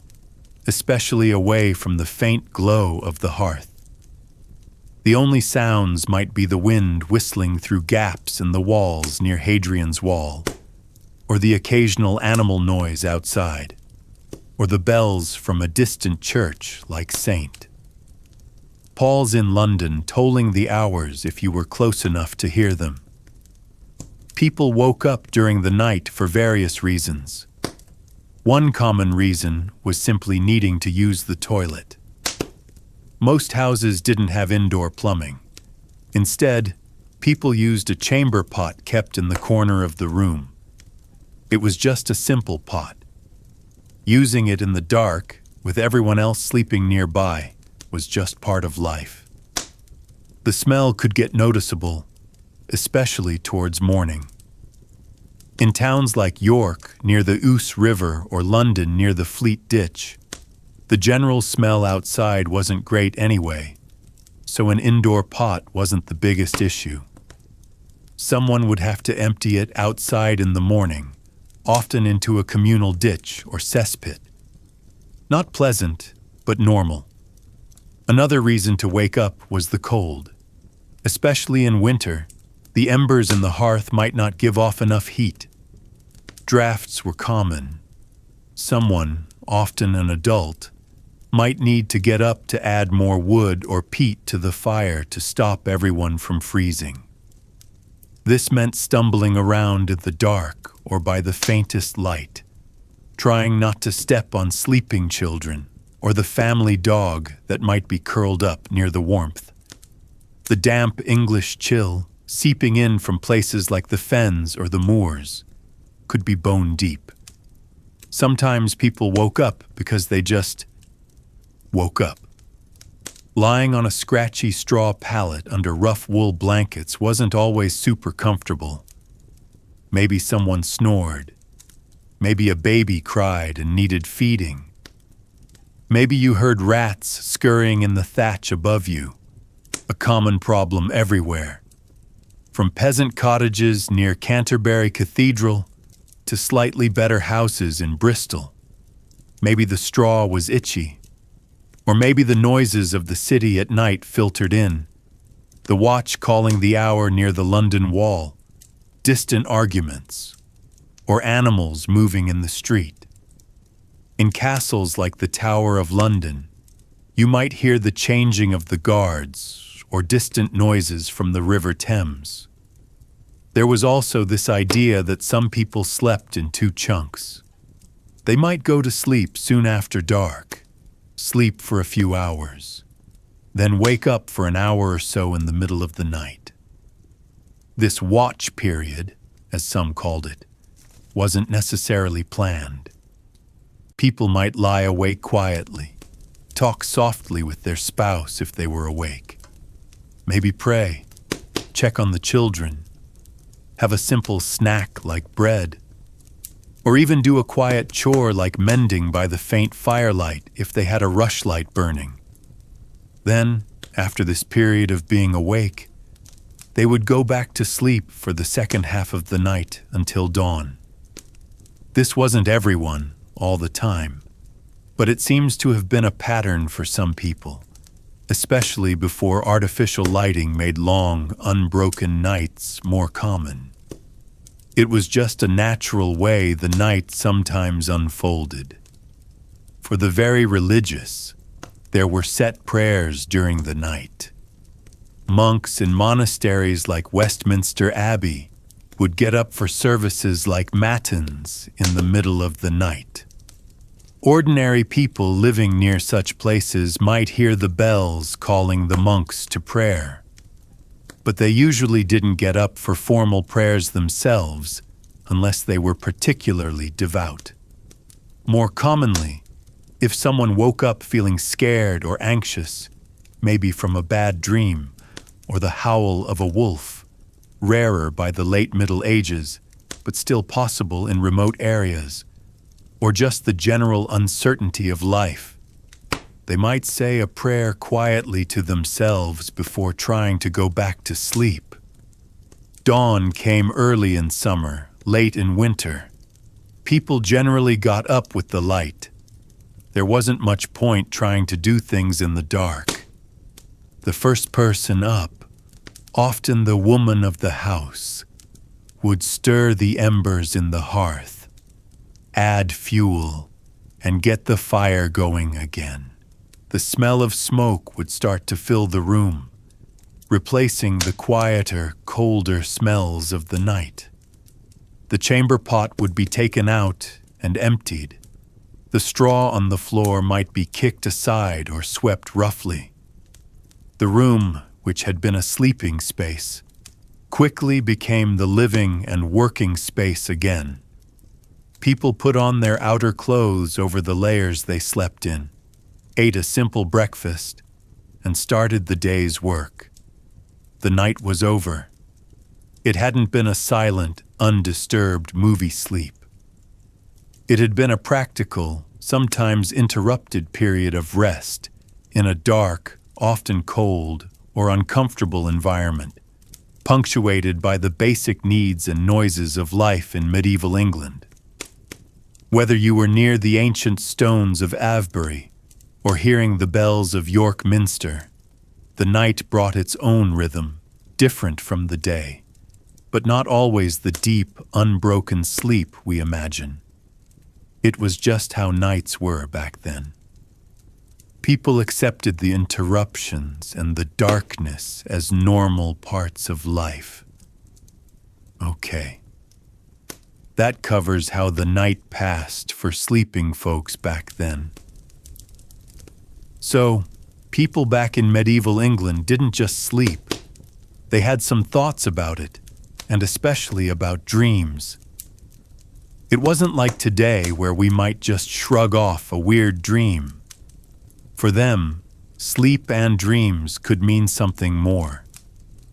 especially away from the faint glow of the hearth. The only sounds might be the wind whistling through gaps in the walls near Hadrian's Wall, or the occasional animal noise outside, or the bells from a distant church like St. Paul's in London tolling the hours if you were close enough to hear them. People woke up during the night for various reasons. One common reason was simply needing to use the toilet. Most houses didn't have indoor plumbing. Instead, people used a chamber pot kept in the corner of the room. It was just a simple pot. Using it in the dark, with everyone else sleeping nearby, was just part of life. The smell could get noticeable, especially towards morning. In towns like York, near the Ouse River, or London, near the Fleet Ditch, the general smell outside wasn't great anyway, so an indoor pot wasn't the biggest issue. Someone would have to empty it outside in the morning, often into a communal ditch or cesspit. Not pleasant, but normal. Another reason to wake up was the cold. Especially in winter, the embers in the hearth might not give off enough heat. Drafts were common. Someone, often an adult, might need to get up to add more wood or peat to the fire to stop everyone from freezing. This meant stumbling around in the dark or by the faintest light, trying not to step on sleeping children or the family dog that might be curled up near the warmth. The damp English chill, seeping in from places like the fens or the moors, could be bone deep. Sometimes people woke up because they just woke up. Lying on a scratchy straw pallet under rough wool blankets wasn't always super comfortable. Maybe someone snored. Maybe a baby cried and needed feeding. Maybe you heard rats scurrying in the thatch above you, a common problem everywhere. From peasant cottages near Canterbury Cathedral to slightly better houses in Bristol. Maybe the straw was itchy. Or maybe the noises of the city at night filtered in. The watch calling the hour near the London Wall, distant arguments, or animals moving in the street. In castles like the Tower of London, you might hear the changing of the guards or distant noises from the River Thames. There was also this idea that some people slept in two chunks. They might go to sleep soon after dark, sleep for a few hours, then wake up for an hour or so in the middle of the night. This watch period, as some called it, wasn't necessarily planned. People might lie awake quietly, talk softly with their spouse if they were awake, maybe pray, check on the children, have a simple snack like bread, or even do a quiet chore like mending by the faint firelight if they had a rushlight burning. Then, after this period of being awake, they would go back to sleep for the second half of the night until dawn. This wasn't everyone, all the time, but it seems to have been a pattern for some people, especially before artificial lighting made long, unbroken nights more common. It was just a natural way the night sometimes unfolded. For the very religious, there were set prayers during the night. Monks in monasteries like Westminster Abbey would get up for services like matins in the middle of the night. Ordinary people living near such places might hear the bells calling the monks to prayer, but they usually didn't get up for formal prayers themselves unless they were particularly devout. More commonly, if someone woke up feeling scared or anxious, maybe from a bad dream or the howl of a wolf, rarer by the late Middle Ages, but still possible in remote areas, or just the general uncertainty of life, they might say a prayer quietly to themselves before trying to go back to sleep. Dawn came early in summer, late in winter. People generally got up with the light. There wasn't much point trying to do things in the dark. The first person up, often the woman of the house, would stir the embers in the hearth, add fuel, and get the fire going again. The smell of smoke would start to fill the room, replacing the quieter, colder smells of the night. The chamber pot would be taken out and emptied. The straw on the floor might be kicked aside or swept roughly. The room, which had been a sleeping space, quickly became the living and working space again. People put on their outer clothes over the layers they slept in, ate a simple breakfast, and started the day's work. The night was over. It hadn't been a silent, undisturbed movie sleep. It had been a practical, sometimes interrupted period of rest in a dark, often cold or uncomfortable environment, punctuated by the basic needs and noises of life in medieval England. Whether you were near the ancient stones of Avebury or hearing the bells of York Minster, the night brought its own rhythm, different from the day, but not always the deep, unbroken sleep we imagine. It was just how nights were back then. People accepted the interruptions and the darkness as normal parts of life. Okay. That covers how the night passed for sleeping folks back then. So, people back in medieval England didn't just sleep. They had some thoughts about it, and especially about dreams. It wasn't like today where we might just shrug off a weird dream. For them, sleep and dreams could mean something more,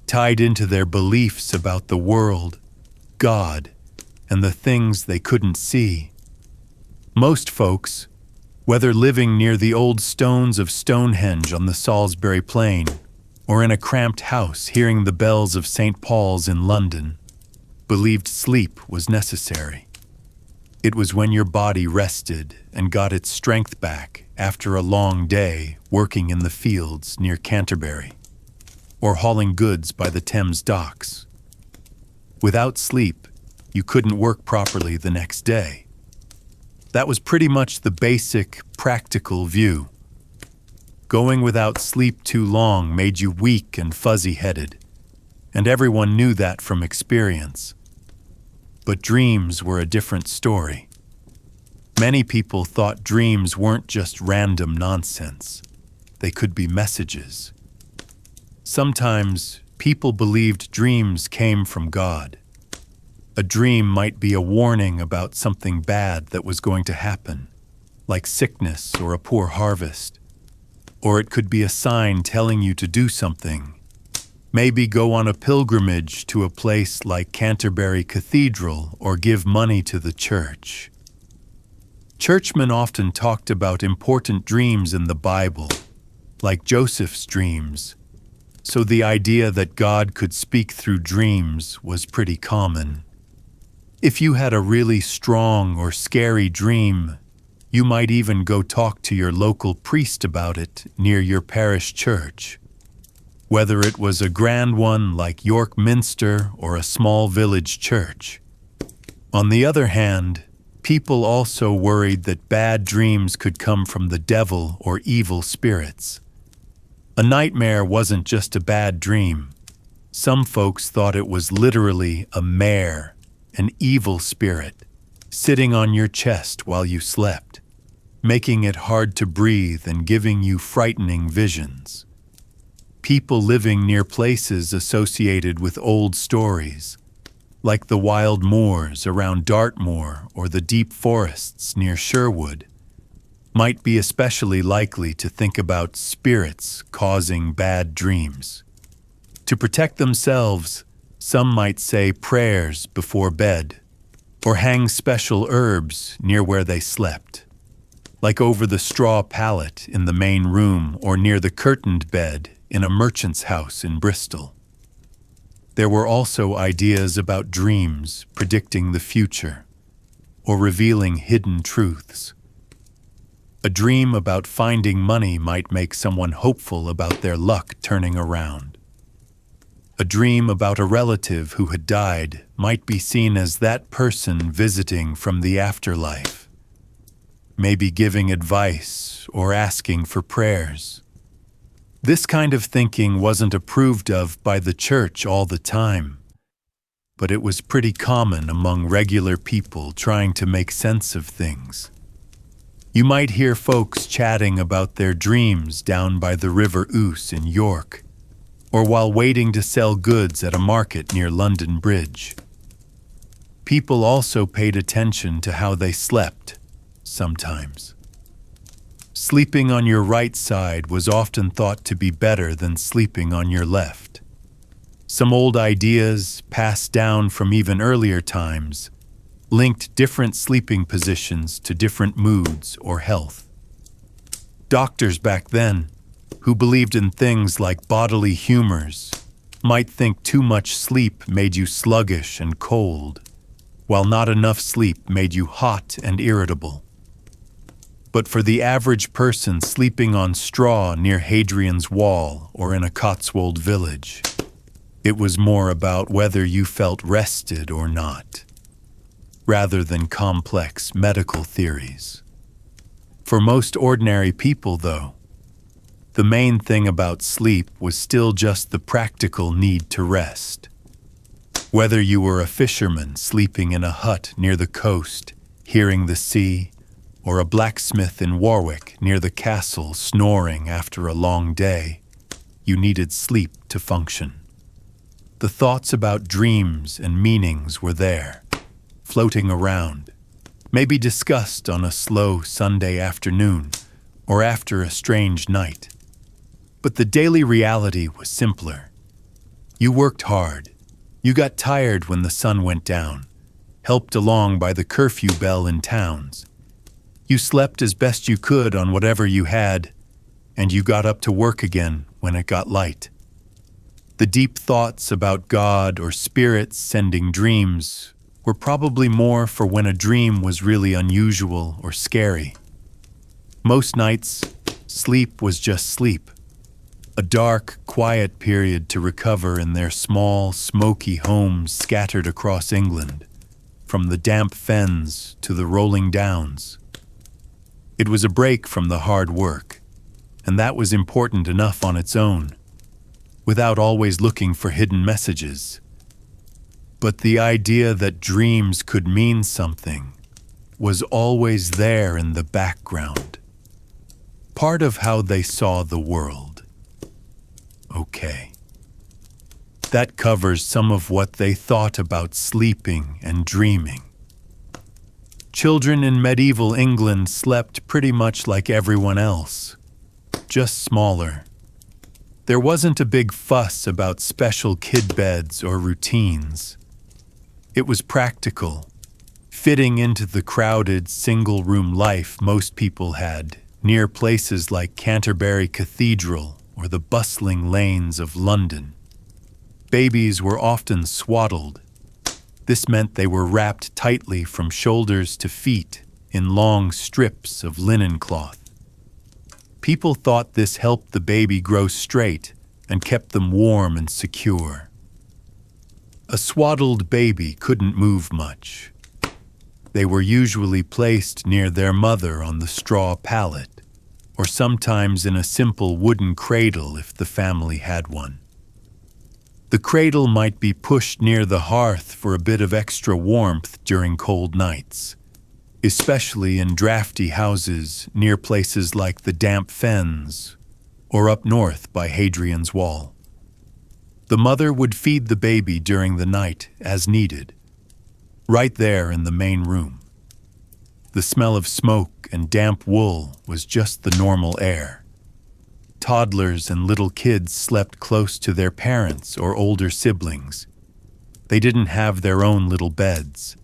tied into their beliefs about the world, God, and the things they couldn't see. Most folks, whether living near the old stones of Stonehenge on the Salisbury Plain, or in a cramped house hearing the bells of St. Paul's in London, believed sleep was necessary. It was when your body rested and got its strength back after a long day working in the fields near Canterbury, or hauling goods by the Thames docks. Without sleep, you couldn't work properly the next day. That was pretty much the basic, practical view. Going without sleep too long made you weak and fuzzy-headed, and everyone knew that from experience. But dreams were a different story. Many people thought dreams weren't just random nonsense. They could be messages. Sometimes, people believed dreams came from God. A dream might be a warning about something bad that was going to happen, like sickness or a poor harvest. Or it could be a sign telling you to do something. Maybe go on a pilgrimage to a place like Canterbury Cathedral or give money to the church. Churchmen often talked about important dreams in the Bible, like Joseph's dreams, so the idea that God could speak through dreams was pretty common. If you had a really strong or scary dream, you might even go talk to your local priest about it near your parish church. Whether it was a grand one like York Minster or a small village church. On the other hand, people also worried that bad dreams could come from the devil or evil spirits. A nightmare wasn't just a bad dream. Some folks thought it was literally a mare, an evil spirit, sitting on your chest while you slept, making it hard to breathe and giving you frightening visions. People living near places associated with old stories, like the wild moors around Dartmoor or the deep forests near Sherwood, might be especially likely to think about spirits causing bad dreams. To protect themselves, some might say prayers before bed, or hang special herbs near where they slept, like over the straw pallet in the main room or near the curtained bed in a merchant's house in Bristol. There were also ideas about dreams predicting the future, or revealing hidden truths. A dream about finding money might make someone hopeful about their luck turning around. A dream about a relative who had died might be seen as that person visiting from the afterlife, maybe giving advice or asking for prayers. This kind of thinking wasn't approved of by the church all the time, but it was pretty common among regular people trying to make sense of things. You might hear folks chatting about their dreams down by the River Ouse in York, or while waiting to sell goods at a market near London Bridge. People also paid attention to how they slept, sometimes. Sleeping on your right side was often thought to be better than sleeping on your left. Some old ideas, passed down from even earlier times, linked different sleeping positions to different moods or health. Doctors back then, who believed in things like bodily humors, might think too much sleep made you sluggish and cold, while not enough sleep made you hot and irritable. But for the average person sleeping on straw near Hadrian's Wall or in a Cotswold village, it was more about whether you felt rested or not, rather than complex medical theories. For most ordinary people, though, the main thing about sleep was still just the practical need to rest. Whether you were a fisherman sleeping in a hut near the coast, hearing the sea, or a blacksmith in Warwick near the castle snoring after a long day, you needed sleep to function. The thoughts about dreams and meanings were there, floating around, maybe discussed on a slow Sunday afternoon or after a strange night. But the daily reality was simpler. You worked hard. You got tired when the sun went down, helped along by the curfew bell in towns. You slept as best you could on whatever you had, and you got up to work again when it got light. The deep thoughts about God or spirits sending dreams were probably more for when a dream was really unusual or scary. Most nights, sleep was just sleep. A dark, quiet period to recover in their small, smoky homes scattered across England, from the damp fens to the rolling downs. It was a break from the hard work, and that was important enough on its own, without always looking for hidden messages. But the idea that dreams could mean something was always there in the background, part of how they saw the world. Okay. That covers some of what they thought about sleeping and dreaming. Children in medieval England slept pretty much like everyone else, just smaller. There wasn't a big fuss about special kid beds or routines. It was practical, fitting into the crowded single-room life most people had near places like Canterbury Cathedral or the bustling lanes of London. Babies were often swaddled. This meant they were wrapped tightly from shoulders to feet in long strips of linen cloth. People thought this helped the baby grow straight and kept them warm and secure. A swaddled baby couldn't move much. They were usually placed near their mother on the straw pallet, or sometimes in a simple wooden cradle if the family had one. The cradle might be pushed near the hearth for a bit of extra warmth during cold nights, especially in drafty houses near places like the damp fens or up north by Hadrian's Wall. The mother would feed the baby during the night as needed, right there in the main room. The smell of smoke and damp wool was just the normal air. Toddlers and little kids slept close to their parents or older siblings. They didn't have their own little beds.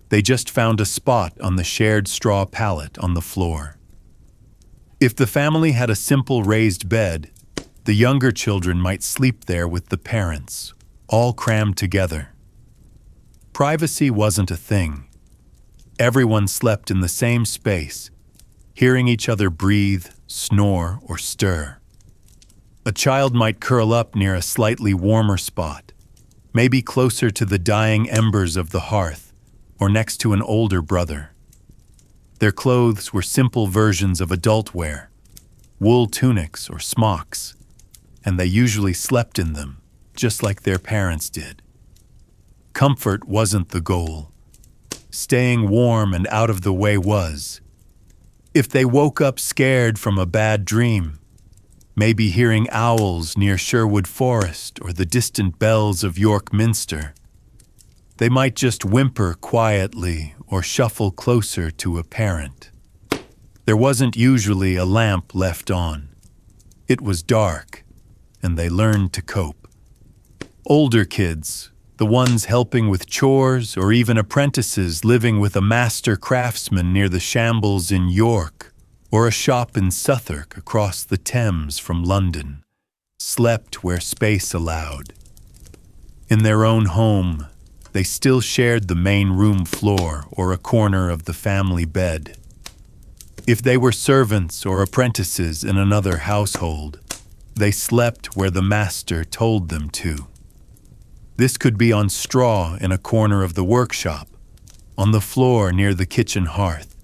They just found a spot on the shared straw pallet on the floor. If the family had a simple raised bed, the younger children might sleep there with the parents, all crammed together. Privacy wasn't a thing. Everyone slept in the same space, hearing each other breathe, snore, or stir. A child might curl up near a slightly warmer spot, maybe closer to the dying embers of the hearth, or next to an older brother. Their clothes were simple versions of adult wear, wool tunics or smocks, and they usually slept in them, just like their parents did. Comfort wasn't the goal. Staying warm and out of the way was. If they woke up scared from a bad dream, maybe hearing owls near Sherwood Forest or the distant bells of York Minster, they might just whimper quietly or shuffle closer to a parent. There wasn't usually a lamp left on. It was dark, and they learned to cope. Older kids, the ones helping with chores or even apprentices living with a master craftsman near the Shambles in York or a shop in Southwark across the Thames from London, slept where space allowed. In their own home, they still shared the main room floor or a corner of the family bed. If they were servants or apprentices in another household, they slept where the master told them to. This could be on straw in a corner of the workshop, on the floor near the kitchen hearth,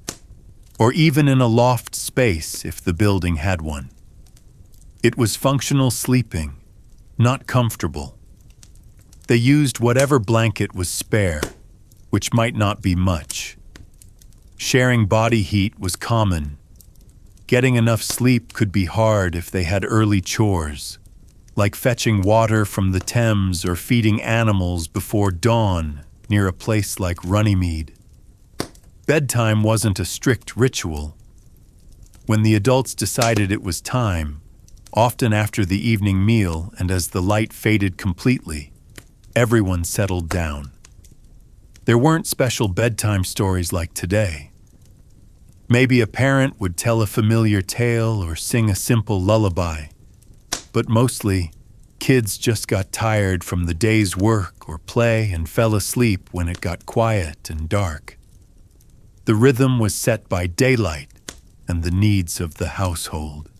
or even in a loft space if the building had one. It was functional sleeping, not comfortable. They used whatever blanket was spare, which might not be much. Sharing body heat was common. Getting enough sleep could be hard if they had early chores, like fetching water from the Thames or feeding animals before dawn near a place like Runnymede. Bedtime wasn't a strict ritual. When the adults decided it was time, often after the evening meal and as the light faded completely, everyone settled down. There weren't special bedtime stories like today. Maybe a parent would tell a familiar tale or sing a simple lullaby, but mostly, kids just got tired from the day's work or play and fell asleep when it got quiet and dark. The rhythm was set by daylight and the needs of the household.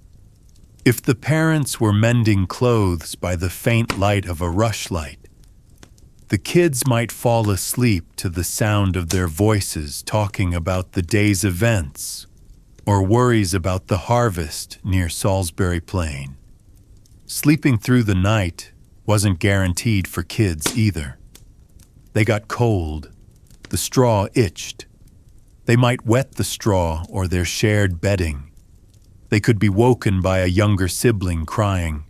If the parents were mending clothes by the faint light of a rushlight, the kids might fall asleep to the sound of their voices talking about the day's events or worries about the harvest near Salisbury Plain. Sleeping through the night wasn't guaranteed for kids either. They got cold, the straw itched. They might wet the straw or their shared bedding. They could be woken by a younger sibling crying,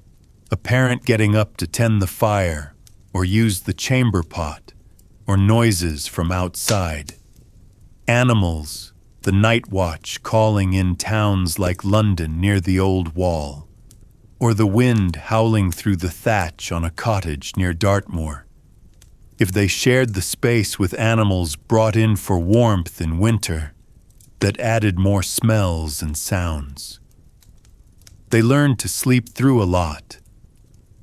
a parent getting up to tend the fire or use the chamber pot, or noises from outside. Animals, the night watch calling in towns like London near the old wall, or the wind howling through the thatch on a cottage near Dartmoor. If they shared the space with animals brought in for warmth in winter, that added more smells and sounds. They learned to sleep through a lot,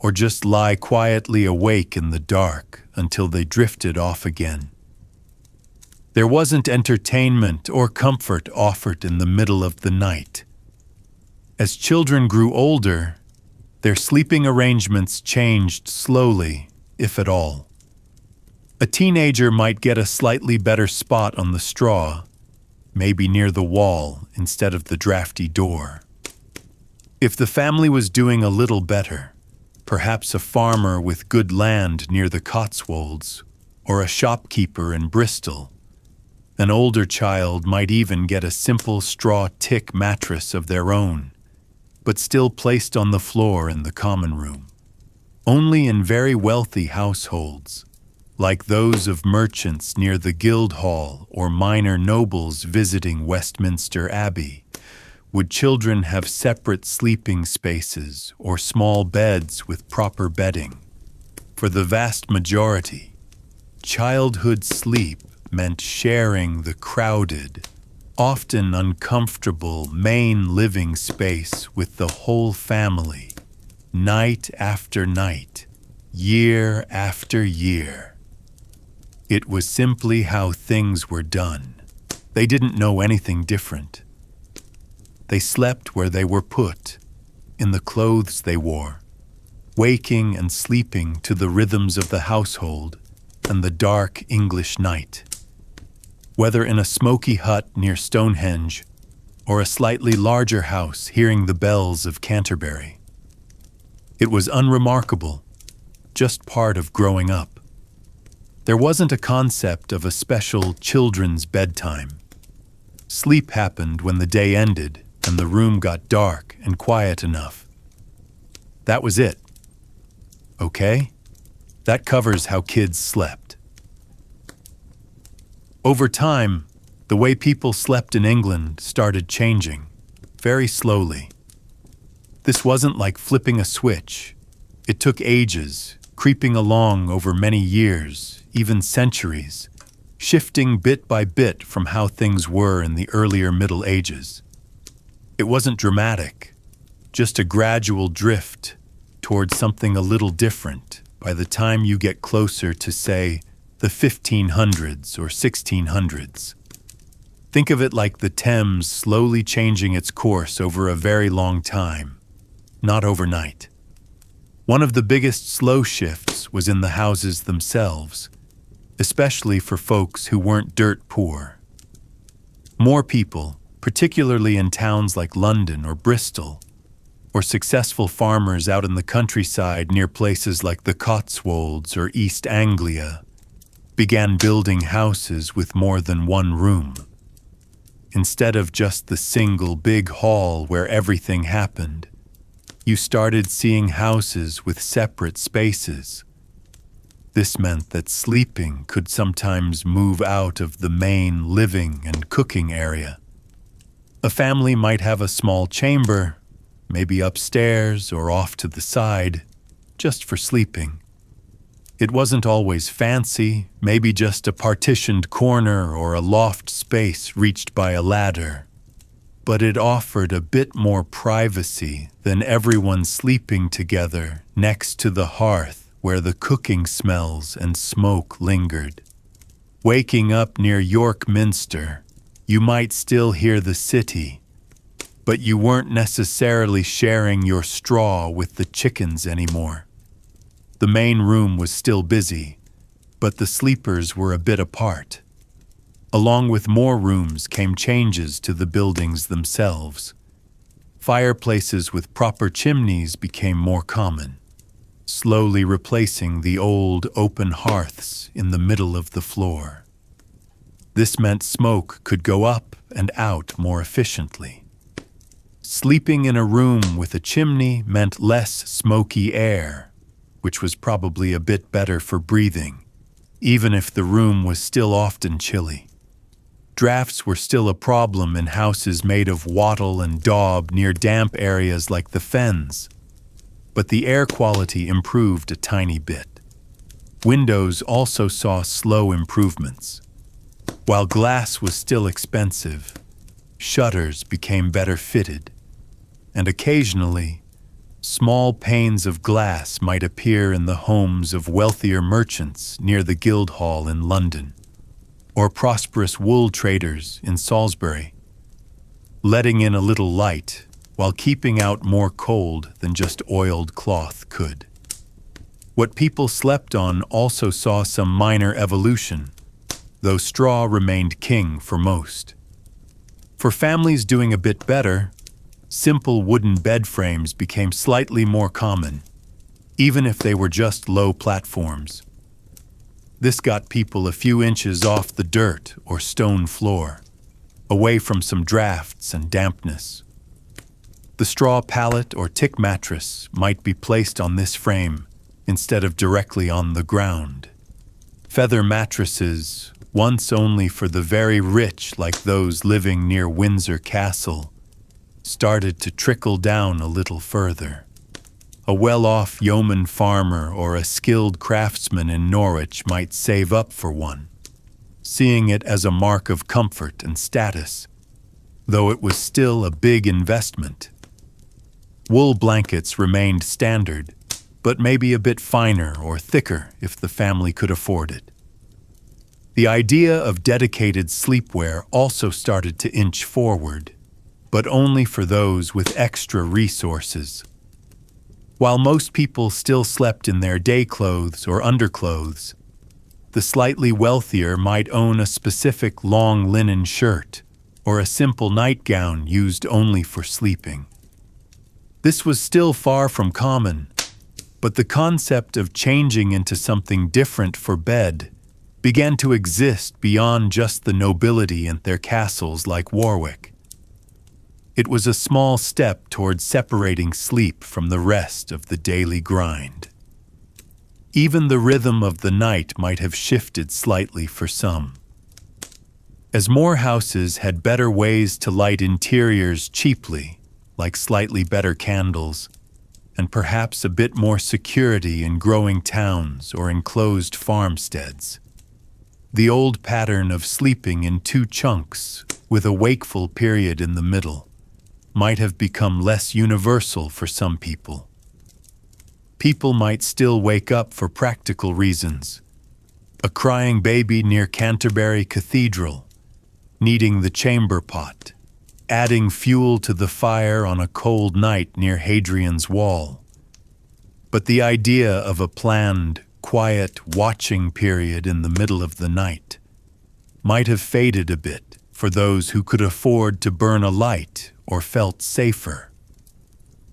or just lie quietly awake in the dark until they drifted off again. There wasn't entertainment or comfort offered in the middle of the night. As children grew older, their sleeping arrangements changed slowly, if at all. A teenager might get a slightly better spot on the straw, maybe near the wall instead of the drafty door. If the family was doing a little better, perhaps a farmer with good land near the Cotswolds, or a shopkeeper in Bristol, an older child might even get a simple straw tick mattress of their own, but still placed on the floor in the common room. Only in very wealthy households, like those of merchants near the Guildhall or minor nobles visiting Westminster Abbey, would children have separate sleeping spaces or small beds with proper bedding. For the vast majority, childhood sleep meant sharing the crowded, often uncomfortable main living space with the whole family, night after night, year after year. It was simply how things were done. They didn't know anything different. They slept where they were put, in the clothes they wore, waking and sleeping to the rhythms of the household and the dark English night. Whether in a smoky hut near Stonehenge or a slightly larger house hearing the bells of Canterbury. It was unremarkable, just part of growing up. There wasn't a concept of a special children's bedtime. Sleep happened when the day ended and the room got dark and quiet enough. That was it. Okay? That covers how kids slept. Over time, the way people slept in England started changing, very slowly. This wasn't like flipping a switch. It took ages, creeping along over many years, even centuries, shifting bit by bit from how things were in the earlier Middle Ages. It wasn't dramatic, just a gradual drift towards something a little different by the time you get closer to, say, the 1500s or 1600s. Think of it like the Thames slowly changing its course over a very long time, not overnight. One of the biggest slow shifts was in the houses themselves, especially for folks who weren't dirt poor. More people, particularly in towns like London or Bristol, or successful farmers out in the countryside near places like the Cotswolds or East Anglia began building houses with more than one room. Instead of just the single big hall where everything happened, you started seeing houses with separate spaces. This meant that sleeping could sometimes move out of the main living and cooking area. A family might have a small chamber, maybe upstairs or off to the side, just for sleeping. It wasn't always fancy, maybe just a partitioned corner or a loft space reached by a ladder. But it offered a bit more privacy than everyone sleeping together next to the hearth where the cooking smells and smoke lingered. Waking up near York Minster, you might still hear the city, but you weren't necessarily sharing your straw with the chickens anymore. The main room was still busy, but the sleepers were a bit apart. Along with more rooms came changes to the buildings themselves. Fireplaces with proper chimneys became more common, slowly replacing the old open hearths in the middle of the floor. This meant smoke could go up and out more efficiently. Sleeping in a room with a chimney meant less smoky air, which was probably a bit better for breathing, even if the room was still often chilly. Drafts were still a problem in houses made of wattle and daub near damp areas like the fens, but the air quality improved a tiny bit. Windows also saw slow improvements. While glass was still expensive, shutters became better fitted, and occasionally, small panes of glass might appear in the homes of wealthier merchants near the Guildhall in London, or prosperous wool traders in Salisbury, letting in a little light while keeping out more cold than just oiled cloth could. What people slept on also saw some minor evolution, though straw remained king for most. For families doing a bit better, simple wooden bed frames became slightly more common, even if they were just low platforms. This got people a few inches off the dirt or stone floor, away from some drafts and dampness. The straw pallet or tick mattress might be placed on this frame instead of directly on the ground. Feather mattresses, once only for the very rich like those living near Windsor Castle, started to trickle down a little further. A well-off yeoman farmer or a skilled craftsman in Norwich might save up for one, seeing it as a mark of comfort and status, though it was still a big investment. Wool blankets remained standard, but maybe a bit finer or thicker if the family could afford it. The idea of dedicated sleepwear also started to inch forward, but only for those with extra resources. While most people still slept in their day clothes or underclothes, the slightly wealthier might own a specific long linen shirt or a simple nightgown used only for sleeping. This was still far from common, but the concept of changing into something different for bed began to exist beyond just the nobility and their castles like Warwick. It was a small step towards separating sleep from the rest of the daily grind. Even the rhythm of the night might have shifted slightly for some. As more houses had better ways to light interiors cheaply, like slightly better candles, and perhaps a bit more security in growing towns or enclosed farmsteads, the old pattern of sleeping in two chunks with a wakeful period in the middle might have become less universal for some people. People might still wake up for practical reasons. A crying baby near Canterbury Cathedral, needing the chamber pot, adding fuel to the fire on a cold night near Hadrian's Wall. But the idea of a planned, quiet watching period in the middle of the night might have faded a bit for those who could afford to burn a light or felt safer.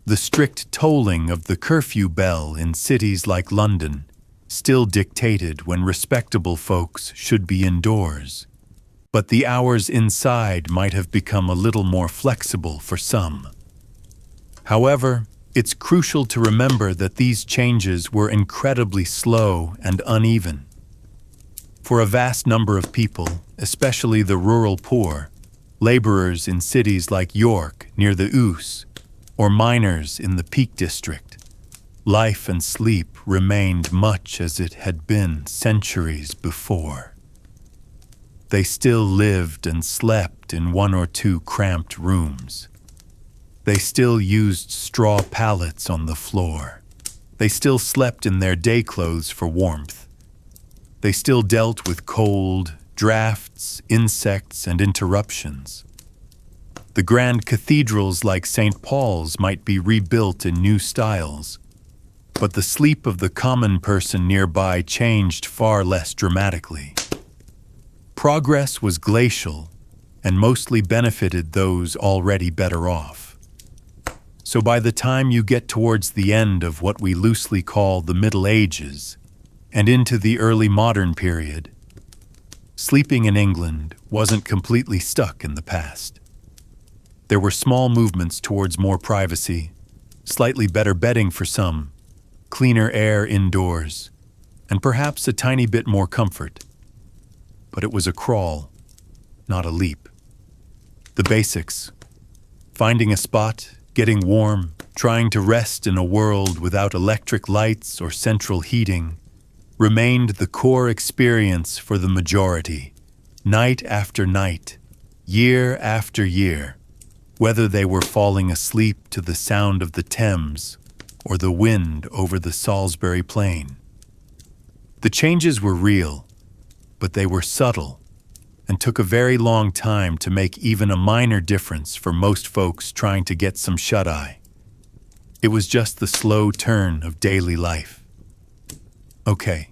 The strict tolling of the curfew bell in cities like London still dictated when respectable folks should be indoors, but the hours inside might have become a little more flexible for some. However, it's crucial to remember that these changes were incredibly slow and uneven. For a vast number of people, especially the rural poor, laborers in cities like York near the Ouse, or miners in the Peak District, life and sleep remained much as it had been centuries before. They still lived and slept in one or two cramped rooms. They still used straw pallets on the floor. They still slept in their day clothes for warmth. They still dealt with cold, drafts, insects, and interruptions. The grand cathedrals like St. Paul's might be rebuilt in new styles, but the sleep of the common person nearby changed far less dramatically. Progress was glacial and mostly benefited those already better off. So by the time you get towards the end of what we loosely call the Middle Ages and into the early modern period, sleeping in England wasn't completely stuck in the past. There were small movements towards more privacy, slightly better bedding for some, cleaner air indoors, and perhaps a tiny bit more comfort. But it was a crawl, not a leap. The basics: finding a spot, getting warm, trying to rest in a world without electric lights or central heating, remained the core experience for the majority, night after night, year after year, whether they were falling asleep to the sound of the Thames or the wind over the Salisbury Plain. The changes were real, but they were subtle and took a very long time to make even a minor difference for most folks trying to get some shut-eye. It was just the slow turn of daily life. Okay,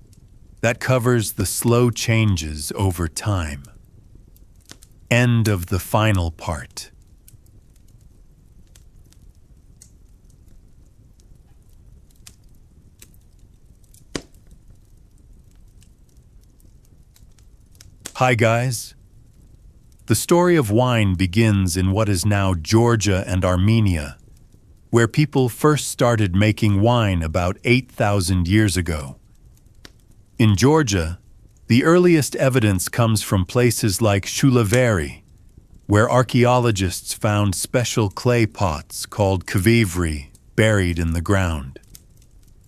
that covers the slow changes over time. End of the final part. Hi guys. The story of wine begins in what is now Georgia and Armenia, where people first started making wine about 8,000 years ago. In Georgia, the earliest evidence comes from places like Shulaveri, where archaeologists found special clay pots called kvivri buried in the ground.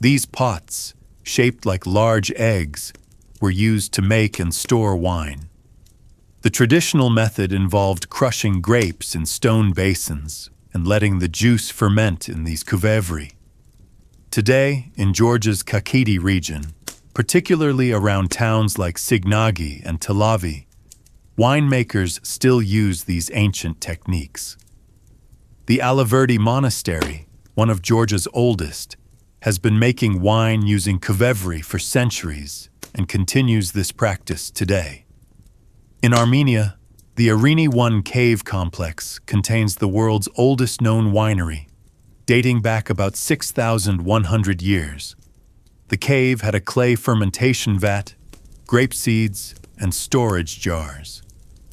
These pots, shaped like large eggs, were used to make and store wine. The traditional method involved crushing grapes in stone basins and letting the juice ferment in these kvivri. Today, in Georgia's Kakheti region, particularly around towns like Signagi and Telavi, winemakers still use these ancient techniques. The Alaverdi Monastery, one of Georgia's oldest, has been making wine using kvivri for centuries and continues this practice today. In Armenia, the Arini 1 cave complex contains the world's oldest known winery, dating back about 6,100 years. The cave had a clay fermentation vat, grape seeds, and storage jars.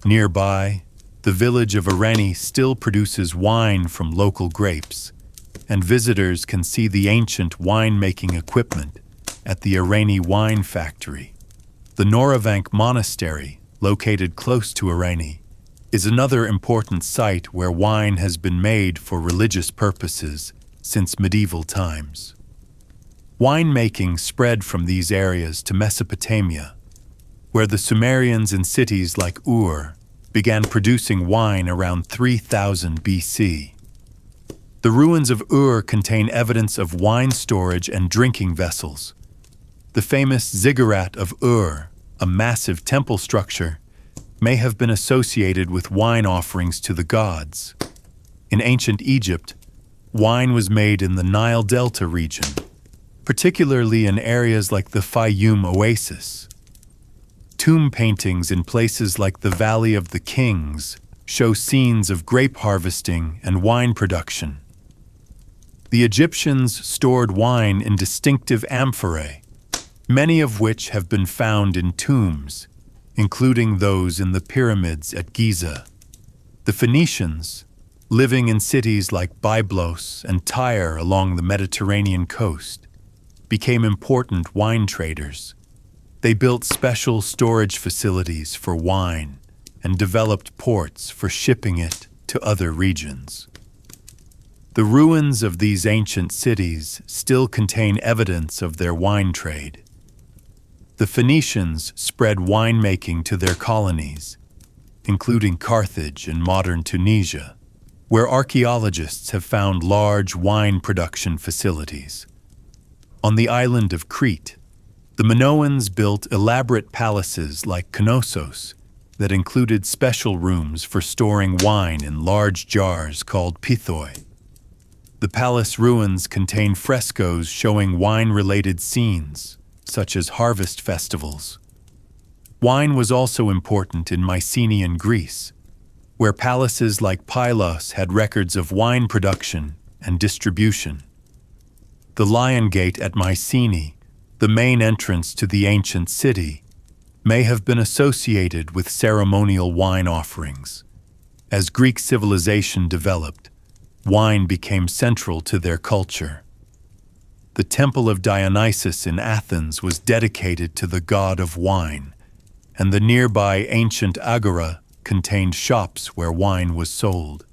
Nearby, the village of Areni still produces wine from local grapes, and visitors can see the ancient winemaking equipment at the Areni Wine Factory. The Noravank Monastery, located close to Areni, is another important site where wine has been made for religious purposes since medieval times. Winemaking spread from these areas to Mesopotamia, where the Sumerians in cities like Ur began producing wine around 3000 BC. The ruins of Ur contain evidence of wine storage and drinking vessels. The famous ziggurat of Ur, a massive temple structure, may have been associated with wine offerings to the gods. In ancient Egypt, wine was made in the Nile Delta region, particularly in areas like the Fayoum Oasis. Tomb paintings in places like the Valley of the Kings show scenes of grape harvesting and wine production. The Egyptians stored wine in distinctive amphorae, many of which have been found in tombs, including those in the pyramids at Giza. The Phoenicians, living in cities like Byblos and Tyre along the Mediterranean coast, became important wine traders. They built special storage facilities for wine and developed ports for shipping it to other regions. The ruins of these ancient cities still contain evidence of their wine trade. The Phoenicians spread winemaking to their colonies, including Carthage and modern Tunisia, where archaeologists have found large wine production facilities. On the island of Crete, the Minoans built elaborate palaces like Knossos that included special rooms for storing wine in large jars called pithoi. The palace ruins contain frescoes showing wine-related scenes, such as harvest festivals. Wine was also important in Mycenaean Greece, where palaces like Pylos had records of wine production and distribution. The Lion Gate at Mycenae, the main entrance to the ancient city, may have been associated with ceremonial wine offerings. As Greek civilization developed, wine became central to their culture. The Temple of Dionysus in Athens was dedicated to the god of wine, and the nearby ancient agora contained shops where wine was sold.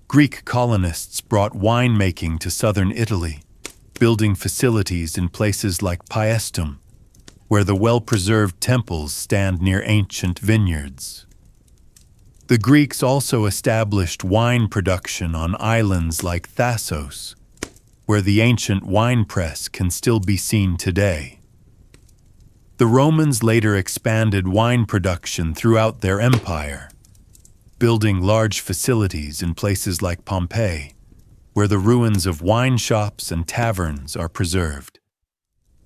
Greek colonists brought winemaking to southern Italy, building facilities in places like Paestum, where the well-preserved temples stand near ancient vineyards. The Greeks also established wine production on islands like Thasos, where the ancient wine press can still be seen today. The Romans later expanded wine production throughout their empire, building large facilities in places like Pompeii, where the ruins of wine shops and taverns are preserved.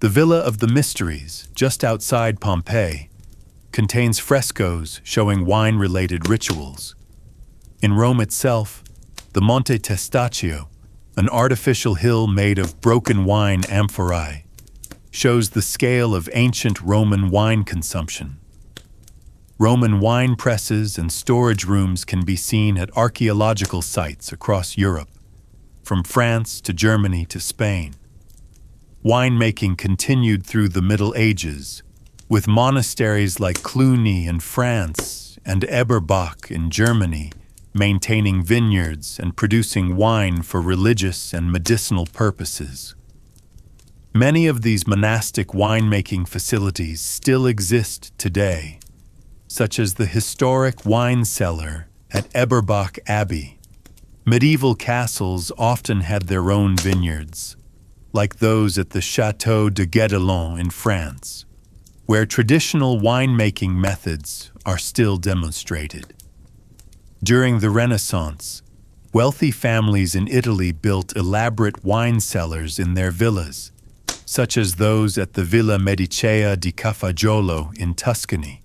The Villa of the Mysteries, just outside Pompeii, contains frescoes showing wine-related rituals. In Rome itself, the Monte Testaccio, an artificial hill made of broken wine amphorae, shows the scale of ancient Roman wine consumption. Roman wine presses and storage rooms can be seen at archaeological sites across Europe, from France to Germany to Spain. Winemaking continued through the Middle Ages, with monasteries like Cluny in France and Eberbach in Germany maintaining vineyards and producing wine for religious and medicinal purposes. Many of these monastic winemaking facilities still exist today, such as the historic wine cellar at Eberbach Abbey. Medieval castles often had their own vineyards, like those at the Château de Guédelon in France, where traditional winemaking methods are still demonstrated. During the Renaissance, wealthy families in Italy built elaborate wine cellars in their villas, such as those at the Villa Medicea di Cafaggiolo in Tuscany.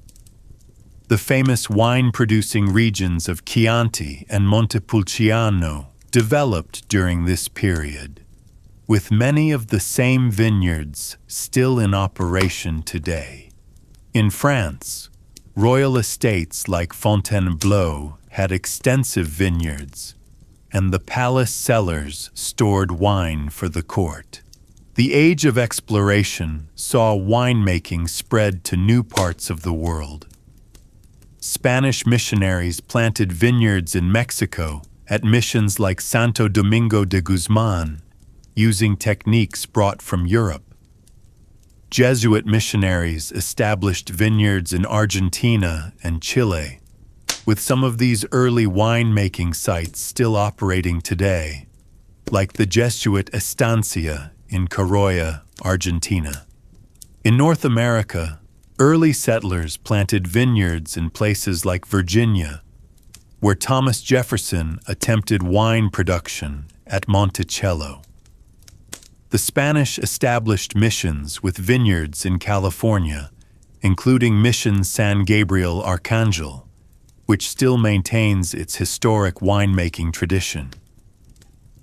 The famous wine-producing regions of Chianti and Montepulciano developed during this period, with many of the same vineyards still in operation today. In France, royal estates like Fontainebleau had extensive vineyards, and the palace cellars stored wine for the court. The age of exploration saw winemaking spread to new parts of the world. Spanish missionaries planted vineyards in Mexico at missions like Santo Domingo de Guzman, using techniques brought from Europe. Jesuit missionaries established vineyards in Argentina and Chile, with some of these early winemaking sites still operating today, like the Jesuit Estancia in Corolla, Argentina. In North America, early settlers planted vineyards in places like Virginia, where Thomas Jefferson attempted wine production at Monticello. The Spanish established missions with vineyards in California, including Mission San Gabriel Arcangel, which still maintains its historic winemaking tradition.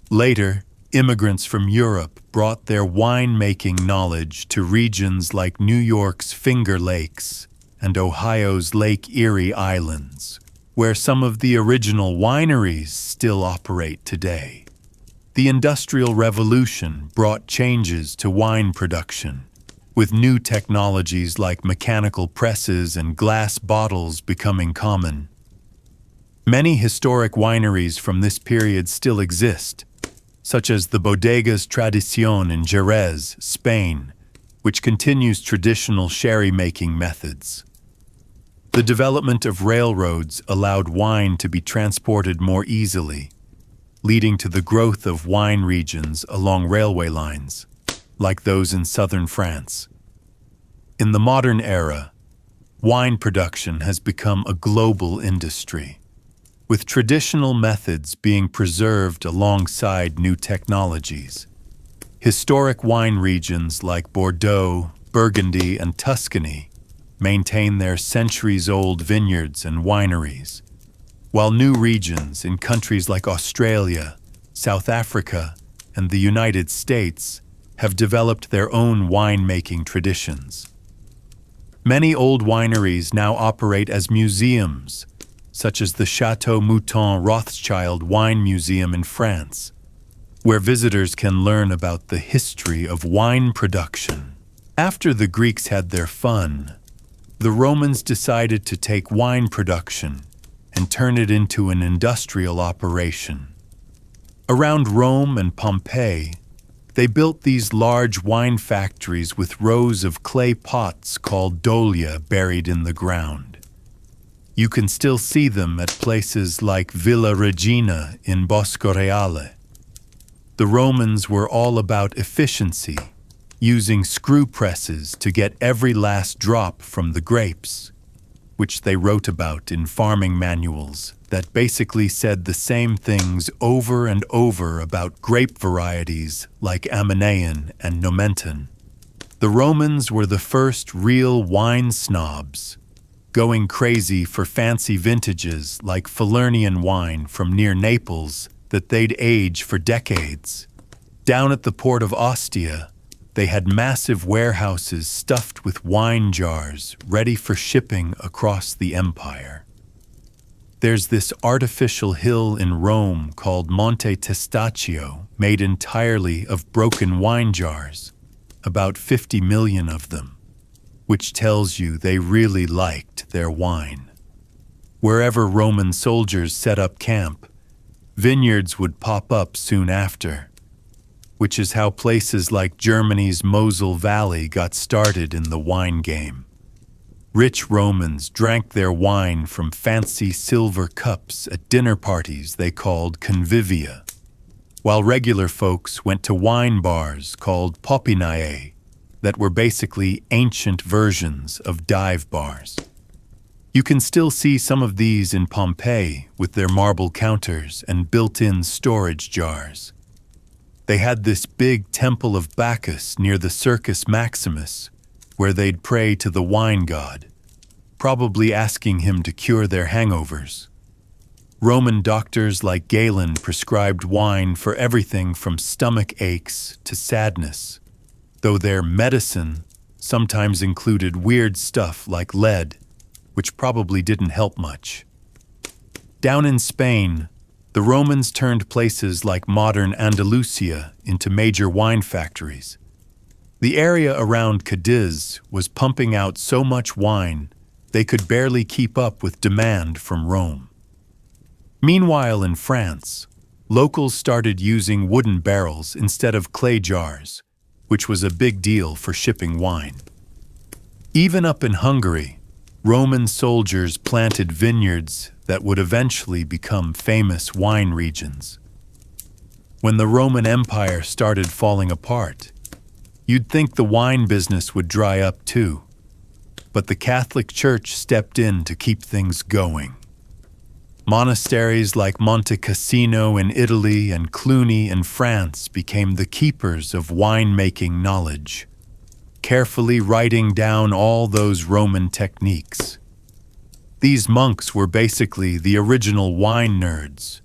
Later, Immigrants from Europe brought their winemaking knowledge to regions like New York's Finger Lakes and Ohio's Lake Erie Islands, where some of the original wineries still operate today. The Industrial Revolution brought changes to wine production, with new technologies like mechanical presses and glass bottles becoming common. Many historic wineries from this period still exist, such as the Bodegas Tradición in Jerez, Spain, which continues traditional sherry-making methods. The development of railroads allowed wine to be transported more easily, leading to the growth of wine regions along railway lines, like those in southern France. In the modern era, wine production has become a global industry, with traditional methods being preserved alongside new technologies. Historic wine regions like Bordeaux, Burgundy, and Tuscany maintain their centuries-old vineyards and wineries, while new regions in countries like Australia, South Africa, and the United States have developed their own winemaking traditions. Many old wineries now operate as museums, such as the Chateau Mouton Rothschild Wine Museum in France, where visitors can learn about the history of wine production. After the Greeks had their fun, the Romans decided to take wine production and turn it into an industrial operation. Around Rome and Pompeii, they built these large wine factories with rows of clay pots called dolia buried in the ground. You can still see them at places like Villa Regina in Bosco Reale. The Romans were all about efficiency, using screw presses to get every last drop from the grapes, which they wrote about in farming manuals that basically said the same things over and over about grape varieties like Aminean and Nomentan. The Romans were the first real wine snobs, going crazy for fancy vintages like Falernian wine from near Naples that they'd age for decades. Down at the port of Ostia, they had massive warehouses stuffed with wine jars ready for shipping across the empire. There's this artificial hill in Rome called Monte Testaccio, made entirely of broken wine jars, about 50 million of them, which tells you they really liked their wine. Wherever Roman soldiers set up camp, vineyards would pop up soon after, which is how places like Germany's Mosel Valley got started in the wine game. Rich Romans drank their wine from fancy silver cups at dinner parties they called convivia, while regular folks went to wine bars called popinae that were basically ancient versions of dive bars. You can still see some of these in Pompeii with their marble counters and built-in storage jars. They had this big temple of Bacchus near the Circus Maximus, where they'd pray to the wine god, probably asking him to cure their hangovers. Roman doctors like Galen prescribed wine for everything from stomach aches to sadness, though their medicine sometimes included weird stuff like lead, which probably didn't help much. Down in Spain, the Romans turned places like modern Andalusia into major wine factories. The area around Cadiz was pumping out so much wine they could barely keep up with demand from Rome. Meanwhile, in France, locals started using wooden barrels instead of clay jars, which was a big deal for shipping wine. Even up in Hungary, Roman soldiers planted vineyards that would eventually become famous wine regions. When the Roman Empire started falling apart, you'd think the wine business would dry up too, but the Catholic Church stepped in to keep things going. Monasteries like Monte Cassino in Italy and Cluny in France became the keepers of wine-making knowledge, carefully writing down all those Roman techniques. These monks were basically the original wine nerds,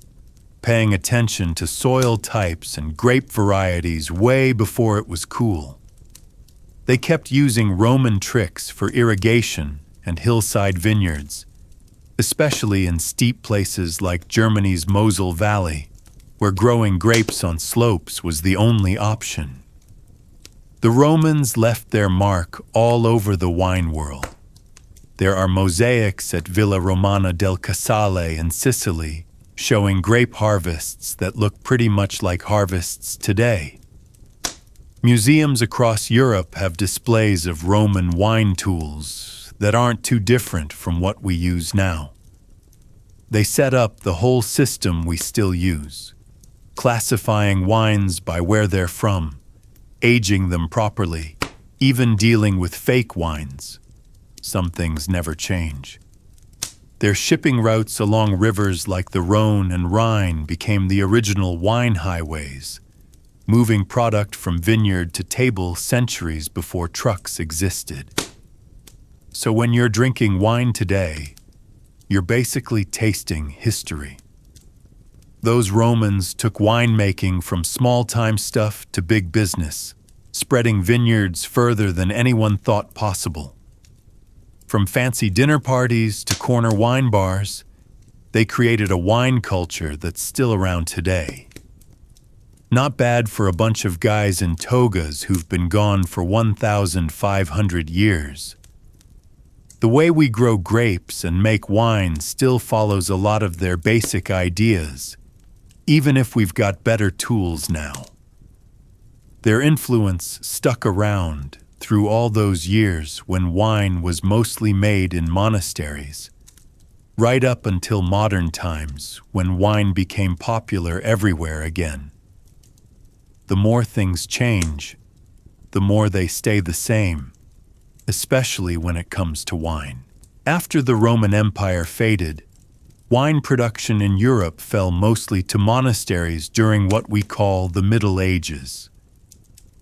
paying attention to soil types and grape varieties way before it was cool. They kept using Roman tricks for irrigation and hillside vineyards, especially in steep places like Germany's Mosel Valley, where growing grapes on slopes was the only option. The Romans left their mark all over the wine world. There are mosaics at Villa Romana del Casale in Sicily showing grape harvests that look pretty much like harvests today. Museums across Europe have displays of Roman wine tools that aren't too different from what we use now. They set up the whole system we still use, classifying wines by where they're from, aging them properly, even dealing with fake wines. Some things never change. Their shipping routes along rivers like the Rhone and Rhine became the original wine highways, moving product from vineyard to table centuries before trucks existed. So when you're drinking wine today, you're basically tasting history. Those Romans took winemaking from small-time stuff to big business, spreading vineyards further than anyone thought possible. From fancy dinner parties to corner wine bars, they created a wine culture that's still around today. Not bad for a bunch of guys in togas who've been gone for 1,500 years. The way we grow grapes and make wine still follows a lot of their basic ideas, even if we've got better tools now. Their influence stuck around through all those years when wine was mostly made in monasteries, right up until modern times when wine became popular everywhere again. The more things change, the more they stay the same, especially when it comes to wine. After the Roman Empire faded, wine production in Europe fell mostly to monasteries during what we call the Middle Ages.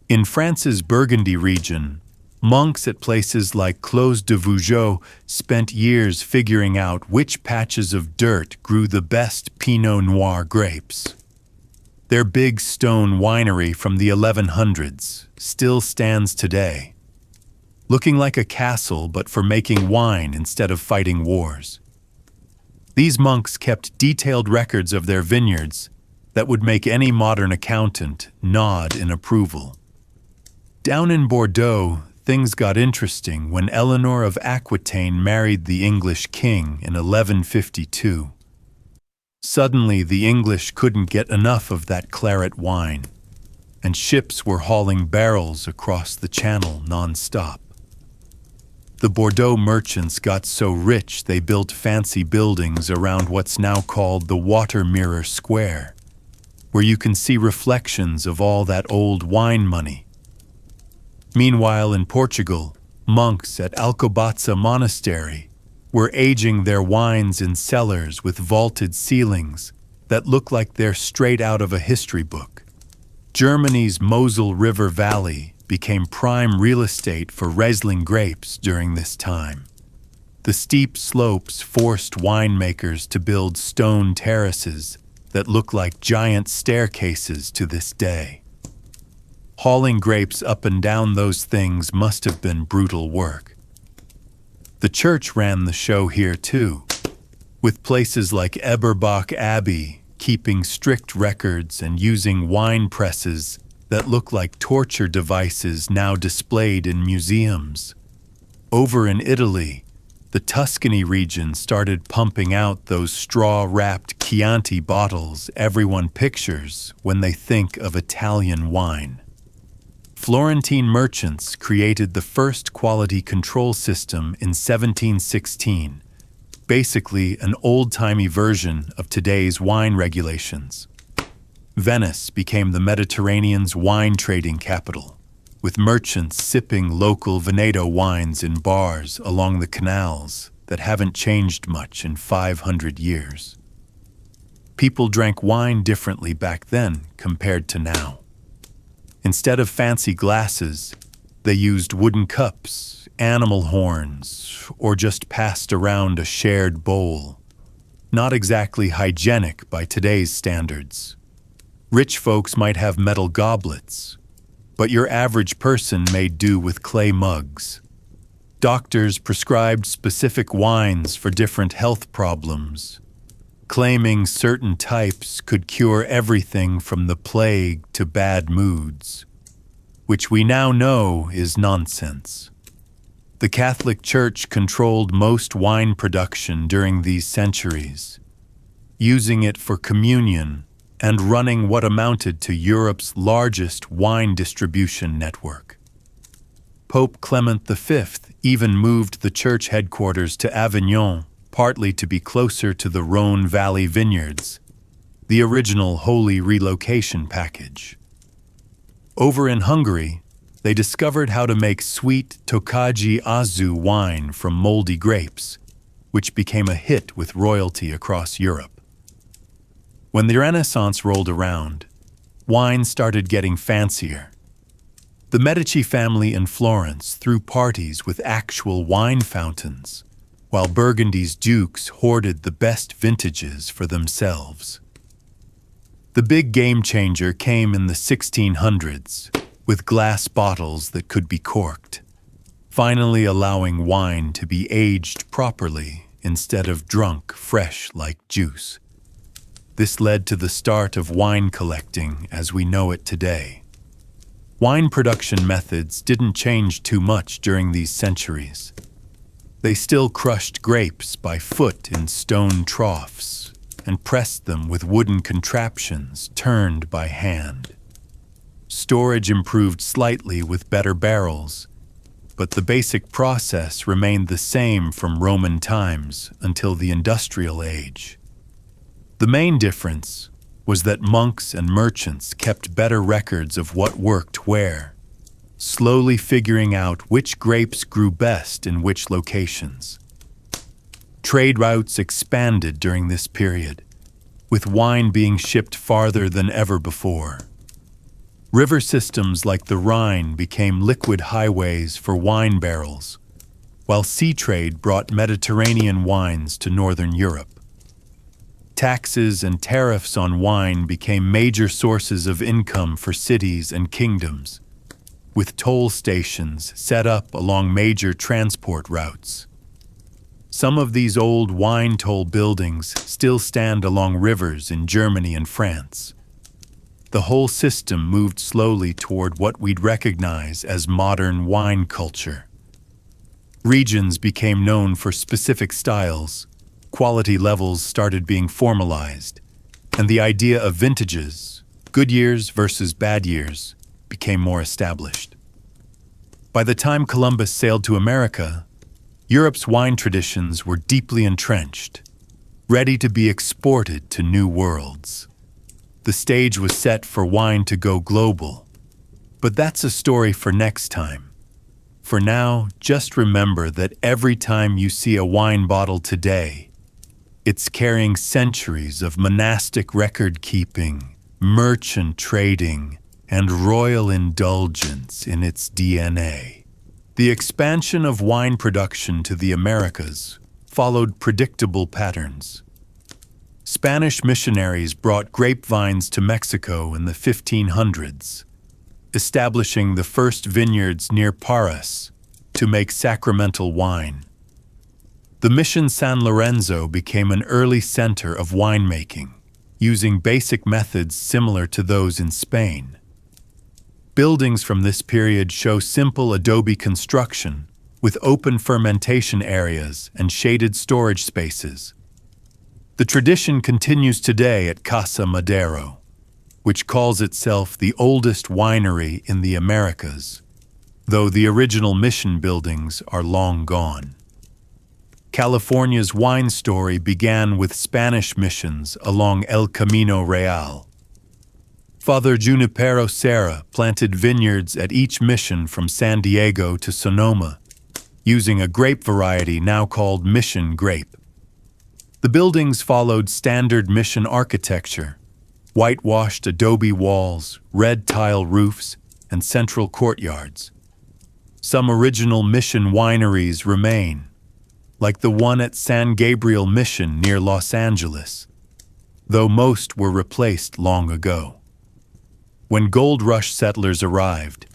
In France's Burgundy region, monks at places like Clos de Vougeot spent years figuring out which patches of dirt grew the best Pinot Noir grapes. Their big stone winery from the 1100s still stands today, looking like a castle but for making wine instead of fighting wars. These monks kept detailed records of their vineyards that would make any modern accountant nod in approval. Down in Bordeaux, things got interesting when Eleanor of Aquitaine married the English king in 1152. Suddenly, the English couldn't get enough of that claret wine, and ships were hauling barrels across the channel non-stop. The Bordeaux merchants got so rich they built fancy buildings around what's now called the Water Mirror Square, where you can see reflections of all that old wine money. Meanwhile, in Portugal, monks at Alcobaça Monastery were aging their wines in cellars with vaulted ceilings that look like they're straight out of a history book. Germany's Mosel River Valley became prime real estate for Riesling grapes during this time. The steep slopes forced winemakers to build stone terraces that look like giant staircases to this day. Hauling grapes up and down those things must have been brutal work. The church ran the show here too, with places like Eberbach Abbey keeping strict records and using wine presses that look like torture devices now displayed in museums. Over in Italy, the Tuscany region started pumping out those straw-wrapped Chianti bottles everyone pictures when they think of Italian wine. Florentine merchants created the first quality control system in 1716, basically an old-timey version of today's wine regulations. Venice became the Mediterranean's wine trading capital, with merchants sipping local Veneto wines in bars along the canals that haven't changed much in 500 years. People drank wine differently back then compared to now. Instead of fancy glasses, they used wooden cups, animal horns, or just passed around a shared bowl. not exactly hygienic by today's standards. Rich folks might have metal goblets, but your average person made do with clay mugs. Doctors prescribed specific wines for different health problems, claiming certain types could cure everything from the plague to bad moods, which we now know is nonsense. The Catholic Church controlled most wine production during these centuries, using it for communion and running what amounted to Europe's largest wine distribution network. Pope Clement V even moved the church headquarters to Avignon, partly to be closer to the Rhone Valley vineyards, the original Holy Relocation package. Over in Hungary, they discovered how to make sweet Tokaji Azu wine from moldy grapes, which became a hit with royalty across Europe. When the Renaissance rolled around, wine started getting fancier. The Medici family in Florence threw parties with actual wine fountains, while Burgundy's dukes hoarded the best vintages for themselves. The big game changer came in the 1600s, with glass bottles that could be corked, finally allowing wine to be aged properly instead of drunk fresh like juice. This led to the start of wine collecting as we know it today. Wine production methods didn't change too much during these centuries. They still crushed grapes by foot in stone troughs and pressed them with wooden contraptions turned by hand. Storage improved slightly with better barrels, but the basic process remained the same from Roman times until the industrial age. The main difference was that monks and merchants kept better records of what worked where, slowly figuring out which grapes grew best in which locations. Trade routes expanded during this period, with wine being shipped farther than ever before. River systems like the Rhine became liquid highways for wine barrels, while sea trade brought Mediterranean wines to northern Europe. Taxes and tariffs on wine became major sources of income for cities and kingdoms, with toll stations set up along major transport routes. Some of these old wine toll buildings still stand along rivers in Germany and France. The whole system moved slowly toward what we'd recognize as modern wine culture. Regions became known for specific styles, quality levels started being formalized, and the idea of vintages, good years versus bad years, became more established. By the time Columbus sailed to America, Europe's wine traditions were deeply entrenched, ready to be exported to new worlds. The stage was set for wine to go global, but that's a story for next time. For now, just remember that every time you see a wine bottle today, it's carrying centuries of monastic record-keeping, merchant trading, and royal indulgence in its DNA. The expansion of wine production to the Americas followed predictable patterns. Spanish missionaries brought grapevines to Mexico in the 1500s, establishing the first vineyards near Parras to make sacramental wine. The Mission San Lorenzo became an early center of winemaking, using basic methods similar to those in Spain. Buildings from this period show simple adobe construction with open fermentation areas and shaded storage spaces. The tradition continues today at Casa Madero, which calls itself the oldest winery in the Americas, though the original mission buildings are long gone. California's wine story began with Spanish missions along El Camino Real. Father Junipero Serra planted vineyards at each mission from San Diego to Sonoma, using a grape variety now called Mission grape. The buildings followed standard mission architecture, whitewashed adobe walls, red tile roofs, and central courtyards. Some original mission wineries remain, like the one at San Gabriel Mission near Los Angeles, though most were replaced long ago. When Gold Rush settlers arrived,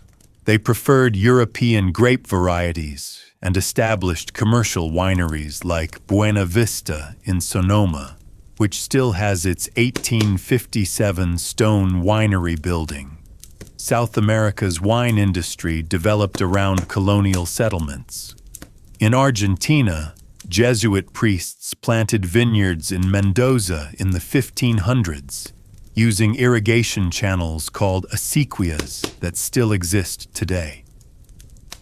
they preferred European grape varieties and established commercial wineries like Buena Vista in Sonoma, which still has its 1857 stone winery building. South America's wine industry developed around colonial settlements. In Argentina, Jesuit priests planted vineyards in Mendoza in the 1500s, using irrigation channels called acequias that still exist today.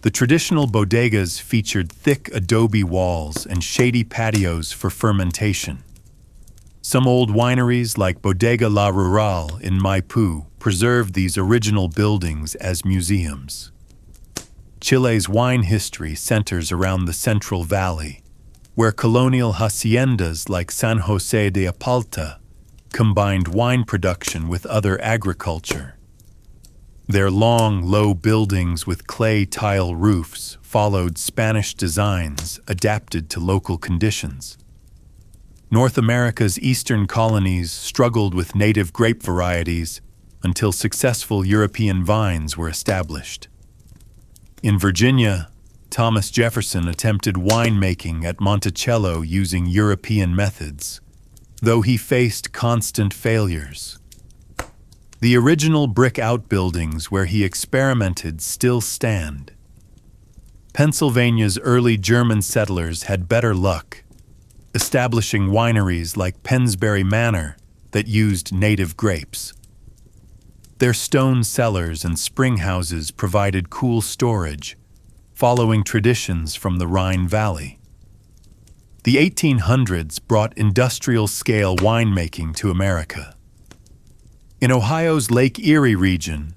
The traditional bodegas featured thick adobe walls and shady patios for fermentation. Some old wineries like Bodega La Rural in Maipú preserved these original buildings as museums. Chile's wine history centers around the Central Valley, where colonial haciendas like San José de Apalta combined wine production with other agriculture. Their long, low buildings with clay tile roofs followed Spanish designs adapted to local conditions. North America's eastern colonies struggled with native grape varieties until successful European vines were established. In Virginia, Thomas Jefferson attempted winemaking at Monticello using European methods, though he faced constant failures. The original brick outbuildings where he experimented still stand. Pennsylvania's early German settlers had better luck, establishing wineries like Pensbury Manor that used native grapes. Their stone cellars and spring houses provided cool storage, following traditions from the Rhine Valley. The 1800s brought industrial-scale winemaking to America. In Ohio's Lake Erie region,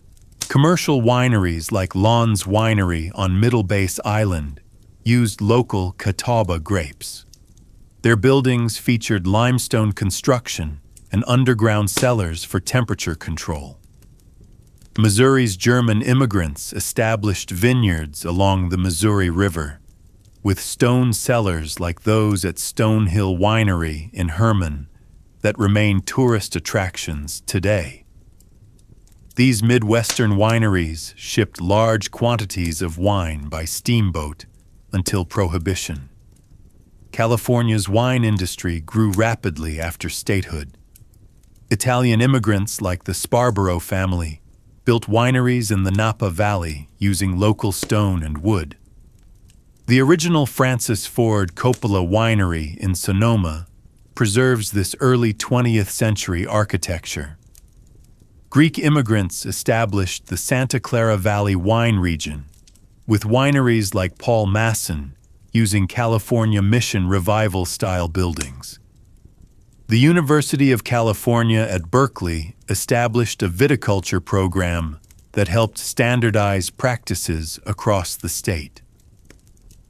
commercial wineries like Lon's Winery on Middle Base Island used local Catawba grapes. Their buildings featured limestone construction and underground cellars for temperature control. Missouri's German immigrants established vineyards along the Missouri River, with stone cellars like those at Stonehill Winery in Herman that remain tourist attractions today. These Midwestern wineries shipped large quantities of wine by steamboat until Prohibition. California's wine industry grew rapidly after statehood. Italian immigrants like the Sparborough family built wineries in the Napa Valley using local stone and wood. The original Francis Ford Coppola Winery in Sonoma preserves this early 20th century architecture. Greek immigrants established the Santa Clara Valley wine region, with wineries like Paul Masson using California Mission Revival-style buildings. The University of California at Berkeley established a viticulture program that helped standardize practices across the state.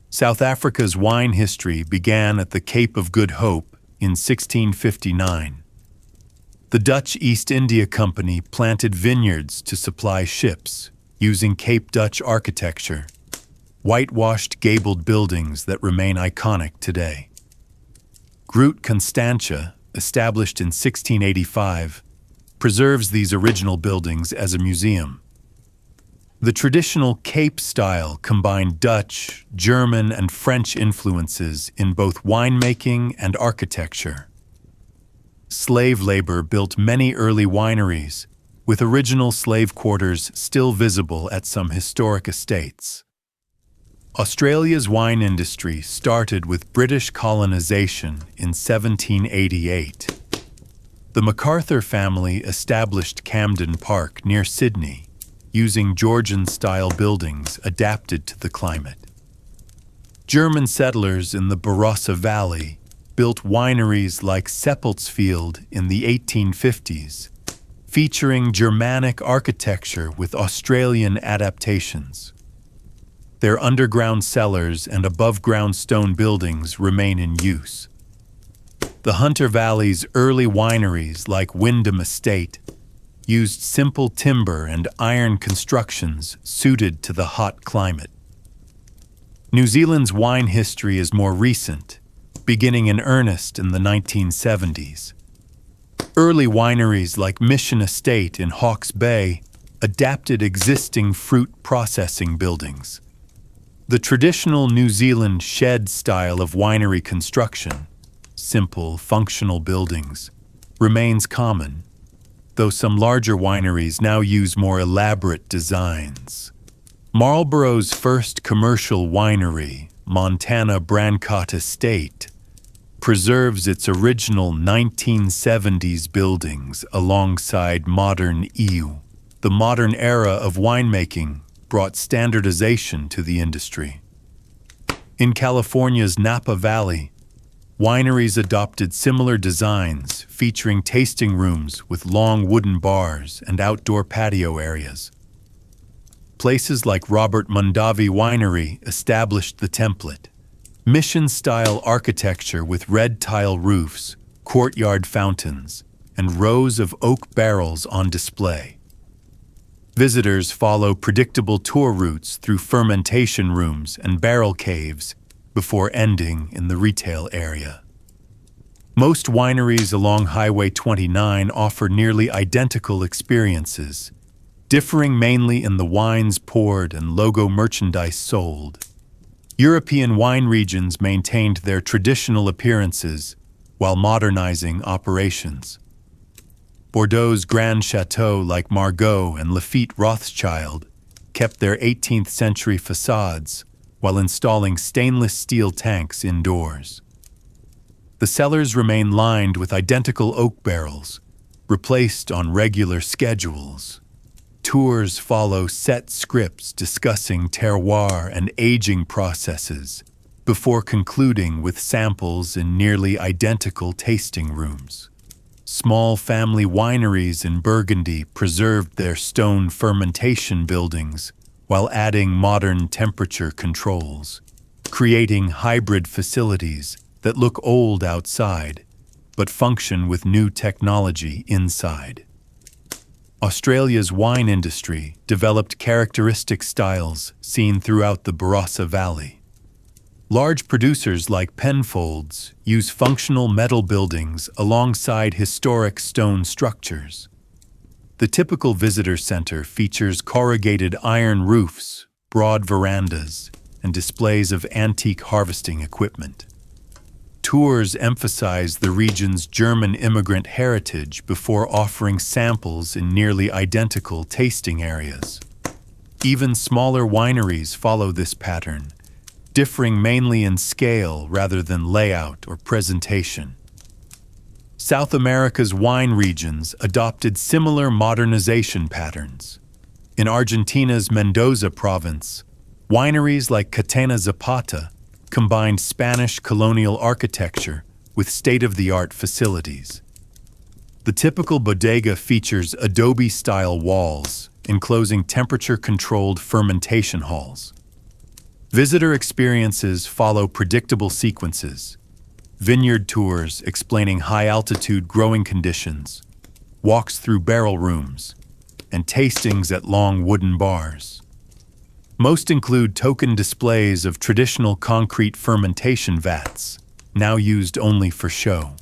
South Africa's wine history began at the Cape of Good Hope in 1659. The Dutch East India Company planted vineyards to supply ships using Cape Dutch architecture, whitewashed gabled buildings that remain iconic today. Groot Constantia, established in 1685, preserves these original buildings as a museum. The traditional Cape style combined Dutch, German, and French influences in both winemaking and architecture. Slave labor built many early wineries, with original slave quarters still visible at some historic estates. Australia's wine industry started with British colonization in 1788. The MacArthur family established Camden Park near Sydney, using Georgian-style buildings adapted to the climate. German settlers in the Barossa Valley built wineries like Seppeltsfield in the 1850s, featuring Germanic architecture with Australian adaptations. Their underground cellars and above-ground stone buildings remain in use. The Hunter Valley's early wineries like Wyndham Estate used simple timber and iron constructions suited to the hot climate. New Zealand's wine history is more recent, beginning in earnest in the 1970s. Early wineries like Mission Estate in Hawke's Bay adapted existing fruit processing buildings. The traditional New Zealand shed style of winery construction, simple, functional buildings, remains common, though some larger wineries now use more elaborate designs. Marlborough's first commercial winery, Montana Brancott Estate, preserves its original 1970s buildings alongside modern EU. The modern era of winemaking brought standardization to the industry. In California's Napa Valley, wineries adopted similar designs featuring tasting rooms with long wooden bars and outdoor patio areas. Places like Robert Mondavi Winery established the template. Mission-style architecture with red tile roofs, courtyard fountains, and rows of oak barrels on display. Visitors follow predictable tour routes through fermentation rooms and barrel caves before ending in the retail area. Most wineries along Highway 29 offer nearly identical experiences, differing mainly in the wines poured and logo merchandise sold. European wine regions maintained their traditional appearances while modernizing operations. Bordeaux's Grand Chateau like Margaux and Lafite Rothschild kept their 18th century facades while installing stainless steel tanks indoors. The cellars remain lined with identical oak barrels, replaced on regular schedules. Tours follow set scripts discussing terroir and aging processes before concluding with samples in nearly identical tasting rooms. Small family wineries in Burgundy preserved their stone fermentation buildings while adding modern temperature controls, creating hybrid facilities that look old outside but function with new technology inside. Australia's wine industry developed characteristic styles seen throughout the Barossa Valley. Large producers like Penfolds use functional metal buildings alongside historic stone structures. The typical visitor center features corrugated iron roofs, broad verandas, and displays of antique harvesting equipment. Tours emphasize the region's German immigrant heritage before offering samples in nearly identical tasting areas. Even smaller wineries follow this pattern, differing mainly in scale rather than layout or presentation. South America's wine regions adopted similar modernization patterns. In Argentina's Mendoza province, wineries like Catena Zapata combined Spanish colonial architecture with state-of-the-art facilities. The typical bodega features adobe-style walls, enclosing temperature-controlled fermentation halls. Visitor experiences follow predictable sequences: vineyard tours explaining high-altitude growing conditions, walks through barrel rooms, and tastings at long wooden bars. Most include token displays of traditional concrete fermentation vats, now used only for show.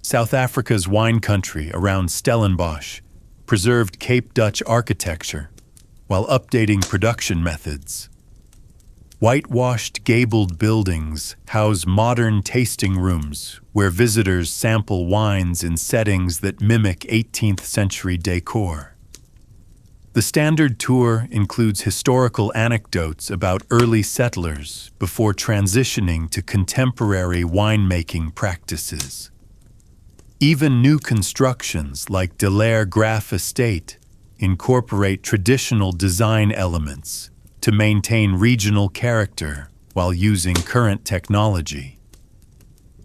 South Africa's wine country around Stellenbosch preserved Cape Dutch architecture while updating production methods. Whitewashed gabled buildings house modern tasting rooms where visitors sample wines in settings that mimic 18th century decor. The standard tour includes historical anecdotes about early settlers before transitioning to contemporary winemaking practices. Even new constructions like Delaire Graff Estate incorporate traditional design elements to maintain regional character while using current technology.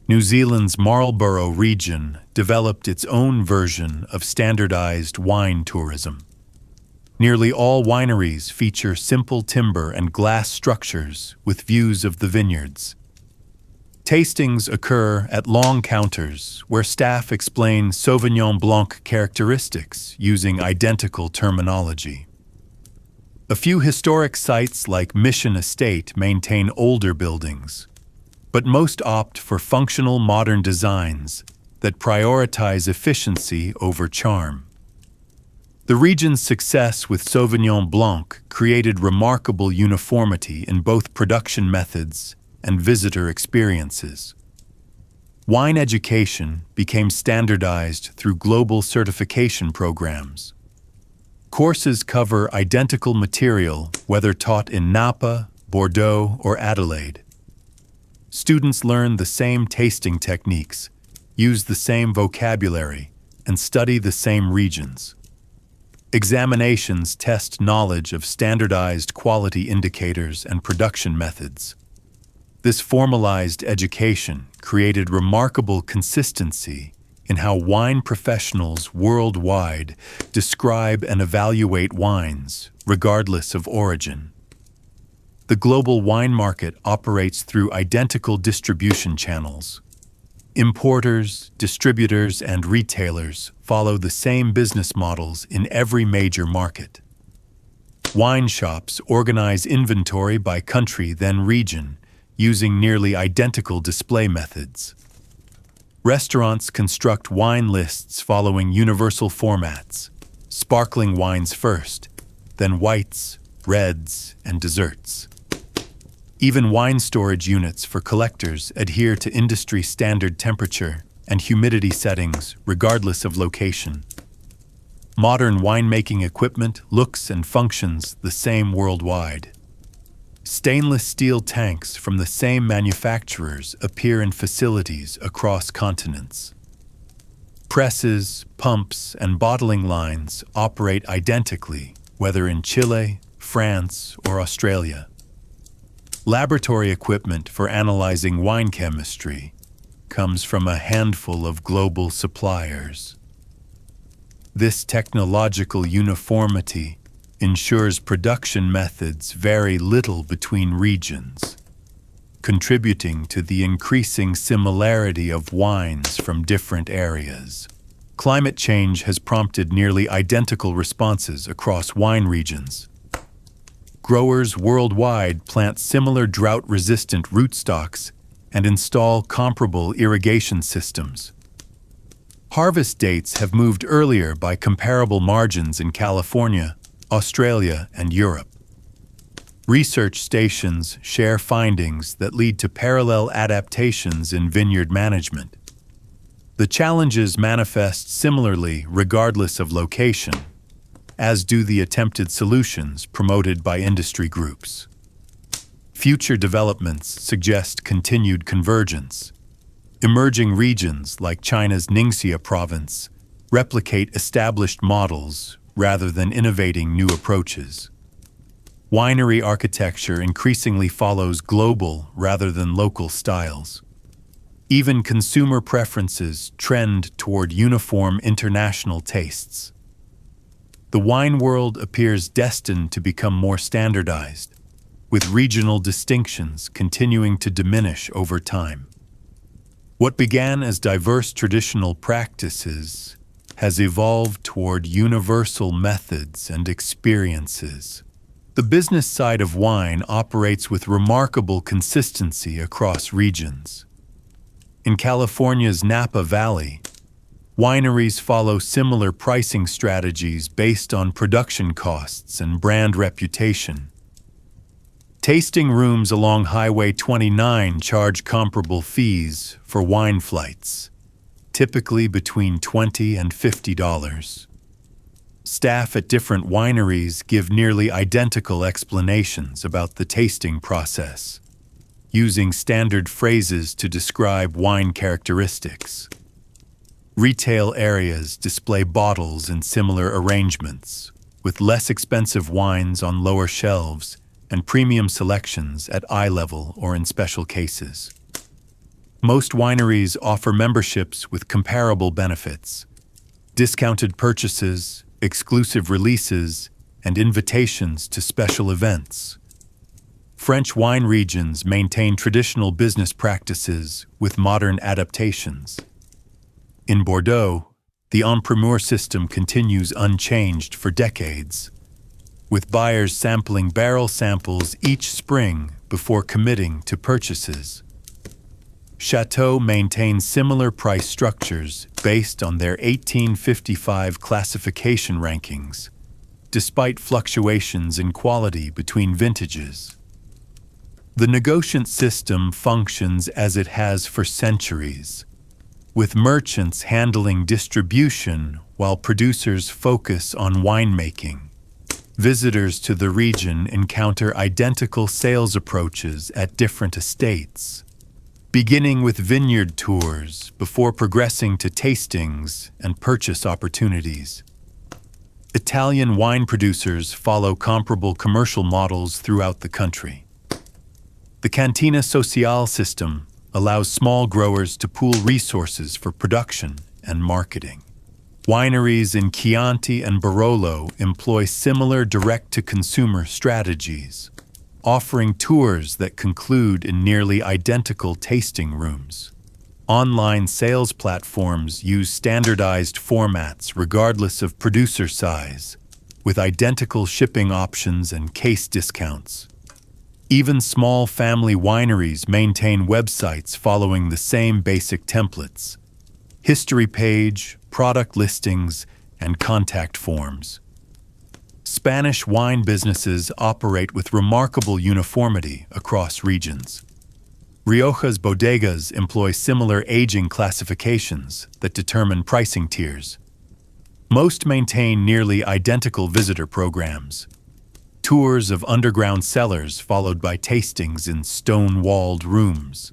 New Zealand's Marlborough region developed its own version of standardized wine tourism. Nearly all wineries feature simple timber and glass structures with views of the vineyards. Tastings occur at long counters where staff explain Sauvignon Blanc characteristics using identical terminology. A few historic sites like Mission Estate maintain older buildings, but most opt for functional modern designs that prioritize efficiency over charm. The region's success with Sauvignon Blanc created remarkable uniformity in both production methods and visitor experiences. Wine education became standardized through global certification programs. Courses cover identical material whether taught in Napa, Bordeaux, or Adelaide. Students learn the same tasting techniques, use the same vocabulary, and study the same regions. Examinations test knowledge of standardized quality indicators and production methods. This formalized education created remarkable consistency in how wine professionals worldwide describe and evaluate wines, regardless of origin. The global wine market operates through identical distribution channels. Importers, distributors, and retailers follow the same business models in every major market. Wine shops organize inventory by country then region, using nearly identical display methods. Restaurants construct wine lists following universal formats, sparkling wines first, then whites, reds, and desserts. Even wine storage units for collectors adhere to industry-standard temperature and humidity settings regardless of location. Modern winemaking equipment looks and functions the same worldwide. Stainless steel tanks from the same manufacturers appear in facilities across continents. Presses, pumps, and bottling lines operate identically, whether in Chile, France, or Australia. Laboratory equipment for analyzing wine chemistry comes from a handful of global suppliers. This technological uniformity ensures production methods vary little between regions, contributing to the increasing similarity of wines from different areas. Climate change has prompted nearly identical responses across wine regions. Growers worldwide plant similar drought-resistant rootstocks and install comparable irrigation systems. Harvest dates have moved earlier by comparable margins in California, Australia, and Europe. Research stations share findings that lead to parallel adaptations in vineyard management. The challenges manifest similarly regardless of location, as do the attempted solutions promoted by industry groups. Future developments suggest continued convergence. Emerging regions like China's Ningxia province replicate established models rather than innovating new approaches. Winery architecture increasingly follows global rather than local styles. Even consumer preferences trend toward uniform international tastes. The wine world appears destined to become more standardized, with regional distinctions continuing to diminish over time. What began as diverse traditional practices has evolved toward universal methods and experiences. The business side of wine operates with remarkable consistency across regions. In California's Napa Valley, wineries follow similar pricing strategies based on production costs and brand reputation. Tasting rooms along Highway 29 charge comparable fees for wine flights, typically between $20 and $50. Staff at different wineries give nearly identical explanations about the tasting process, using standard phrases to describe wine characteristics. Retail areas display bottles in similar arrangements, with less expensive wines on lower shelves and premium selections at eye level or in special cases. Most wineries offer memberships with comparable benefits, discounted purchases, exclusive releases, and invitations to special events. French wine regions maintain traditional business practices with modern adaptations. In Bordeaux, the en primeur system continues unchanged for decades. with buyers sampling barrel samples each spring before committing to purchases. Chateau maintains similar price structures based on their 1855 classification rankings, despite fluctuations in quality between vintages. The negotiant system functions as it has for centuries, with merchants handling distribution while producers focus on winemaking. Visitors to the region encounter identical sales approaches at different estates, beginning with vineyard tours before progressing to tastings and purchase opportunities. Italian wine producers follow comparable commercial models throughout the country. The Cantina Sociale system allows small growers to pool resources for production and marketing. Wineries in Chianti and Barolo employ similar direct-to-consumer strategies, offering tours that conclude in nearly identical tasting rooms. Online sales platforms use standardized formats regardless of producer size, with identical shipping options and case discounts. Even small family wineries maintain websites following the same basic templates: history page, product listings, and contact forms. Spanish wine businesses operate with remarkable uniformity across regions. Rioja's bodegas employ similar aging classifications that determine pricing tiers. Most maintain nearly identical visitor programs: tours of underground cellars followed by tastings in stone-walled rooms.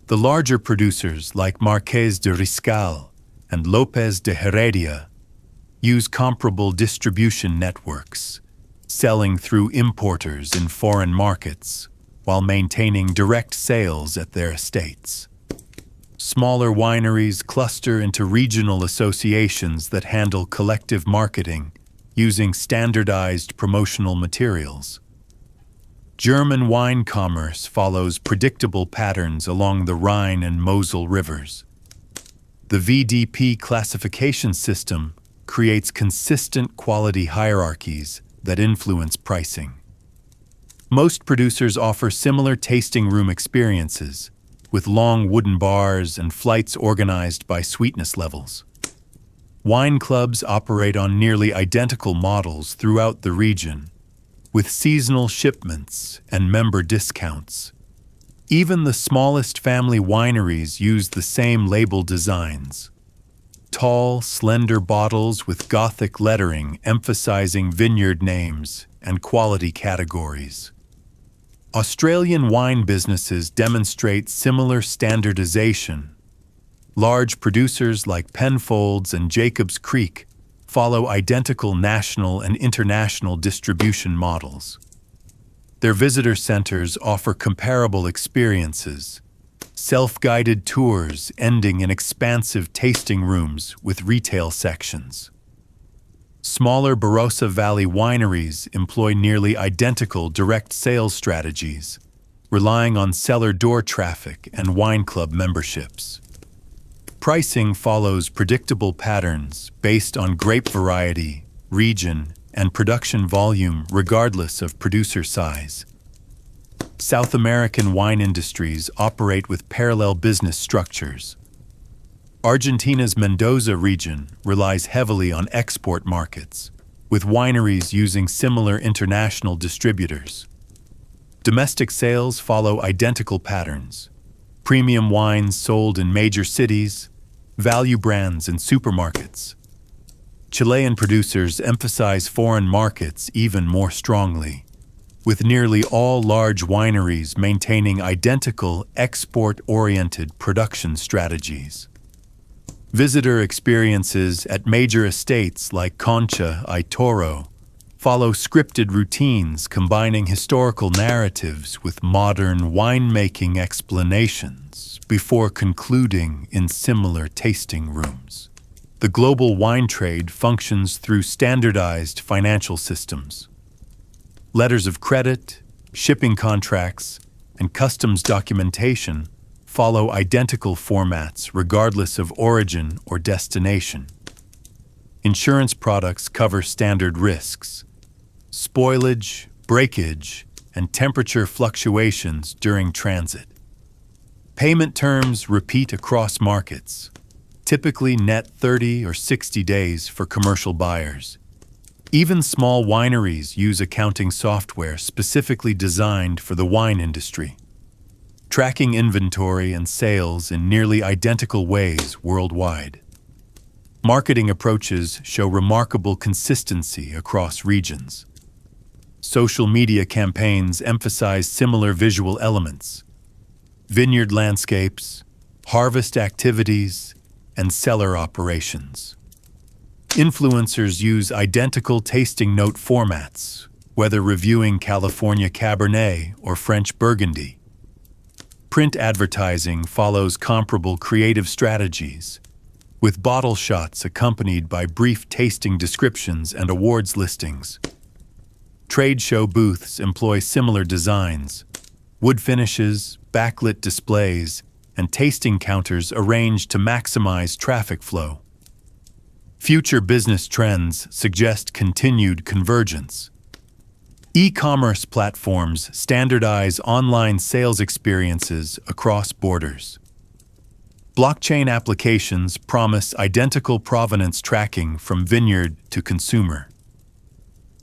The larger producers like Marqués de Riscal and López de Heredia use comparable distribution networks, selling through importers in foreign markets while maintaining direct sales at their estates. Smaller wineries cluster into regional associations that handle collective marketing using standardized promotional materials. German wine commerce follows predictable patterns along the Rhine and Mosel rivers. The VDP classification system creates consistent quality hierarchies that influence pricing. Most producers offer similar tasting room experiences, with long wooden bars and flights organized by sweetness levels. Wine clubs operate on nearly identical models throughout the region, with seasonal shipments and member discounts. Even the smallest family wineries use the same label designs: tall, slender bottles with Gothic lettering emphasizing vineyard names and quality categories. Australian wine businesses demonstrate similar standardization. Large producers like Penfolds and Jacobs Creek follow identical national and international distribution models. Their visitor centers offer comparable experiences: self-guided tours ending in expansive tasting rooms with retail sections. Smaller Barossa Valley wineries employ nearly identical direct sales strategies, relying on cellar door traffic and wine club memberships. Pricing follows predictable patterns based on grape variety, region, and production volume regardless of producer size. South American wine industries operate with parallel business structures. Argentina's Mendoza region relies heavily on export markets, with wineries using similar international distributors. Domestic sales follow identical patterns: premium wines sold in major cities, value brands in supermarkets. Chilean producers emphasize foreign markets even more strongly, with nearly all large wineries maintaining identical export-oriented production strategies. Visitor experiences at major estates like Concha y Toro follow scripted routines combining historical narratives with modern winemaking explanations before concluding in similar tasting rooms. The global wine trade functions through standardized financial systems. Letters of credit, shipping contracts, and customs documentation follow identical formats regardless of origin or destination. Insurance products cover standard risks. spoilage, breakage, and temperature fluctuations during transit. Payment terms repeat across markets, typically net 30 or 60 days for commercial buyers. Even small wineries use accounting software specifically designed for the wine industry, tracking inventory and sales in nearly identical ways worldwide. Marketing approaches show remarkable consistency across regions. Social media campaigns emphasize similar visual elements: vineyard landscapes, harvest activities, and cellar operations. Influencers use identical tasting note formats, whether reviewing California Cabernet or French Burgundy. Print advertising follows comparable creative strategies, with bottle shots accompanied by brief tasting descriptions and awards listings. Trade show booths employ similar designs: wood finishes, backlit displays, and tasting counters arranged to maximize traffic flow. Future business trends suggest continued convergence. E-commerce platforms standardize online sales experiences across borders. Blockchain applications promise identical provenance tracking from vineyard to consumer.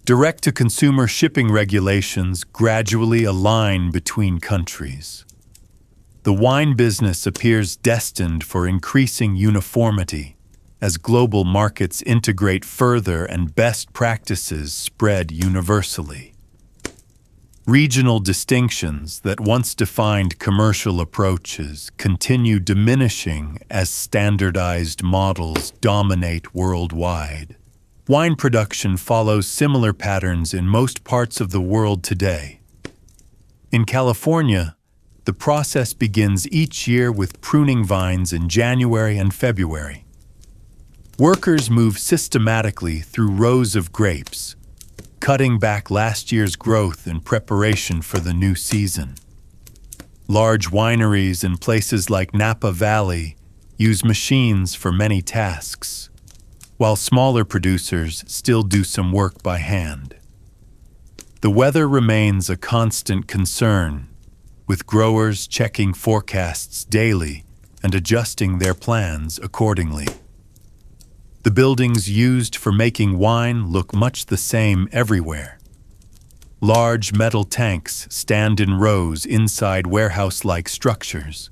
Direct-to-consumer shipping regulations gradually align between countries. The wine business appears destined for increasing uniformity as global markets integrate further and best practices spread universally. Regional distinctions that once defined commercial approaches continue diminishing as standardized models dominate worldwide. Wine production follows similar patterns in most parts of the world today. In California, the process begins each year with pruning vines in January and February. Workers move systematically through rows of grapes, cutting back last year's growth in preparation for the new season. Large wineries in places like Napa Valley use machines for many tasks, while smaller producers still do some work by hand. The weather remains a constant concern, with growers checking forecasts daily and adjusting their plans accordingly. The buildings used for making wine look much the same everywhere. Large metal tanks stand in rows inside warehouse-like structures.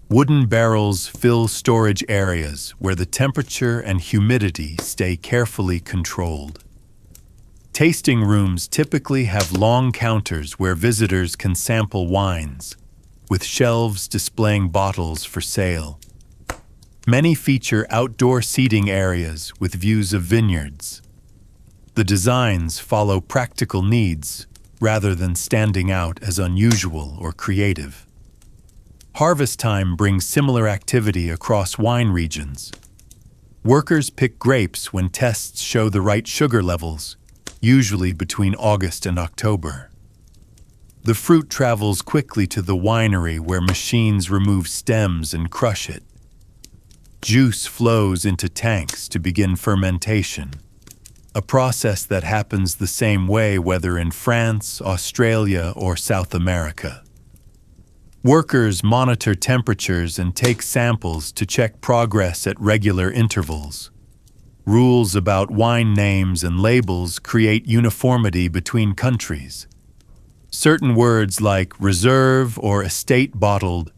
Wooden barrels fill storage areas where the temperature and humidity stay carefully controlled. Tasting rooms typically have long counters where visitors can sample wines, with shelves displaying bottles for sale. Many feature outdoor seating areas with views of vineyards. The designs follow practical needs rather than standing out as unusual or creative. Harvest time brings similar activity across wine regions. Workers pick grapes when tests show the right sugar levels, usually between August and October. The fruit travels quickly to the winery where machines remove stems and crush it. Juice flows into tanks to begin fermentation, a process that happens the same way whether in France, Australia, or South America. Workers monitor temperatures and take samples to check progress at regular intervals. Rules about wine names and labels create uniformity between countries. Certain words like reserve or estate bottled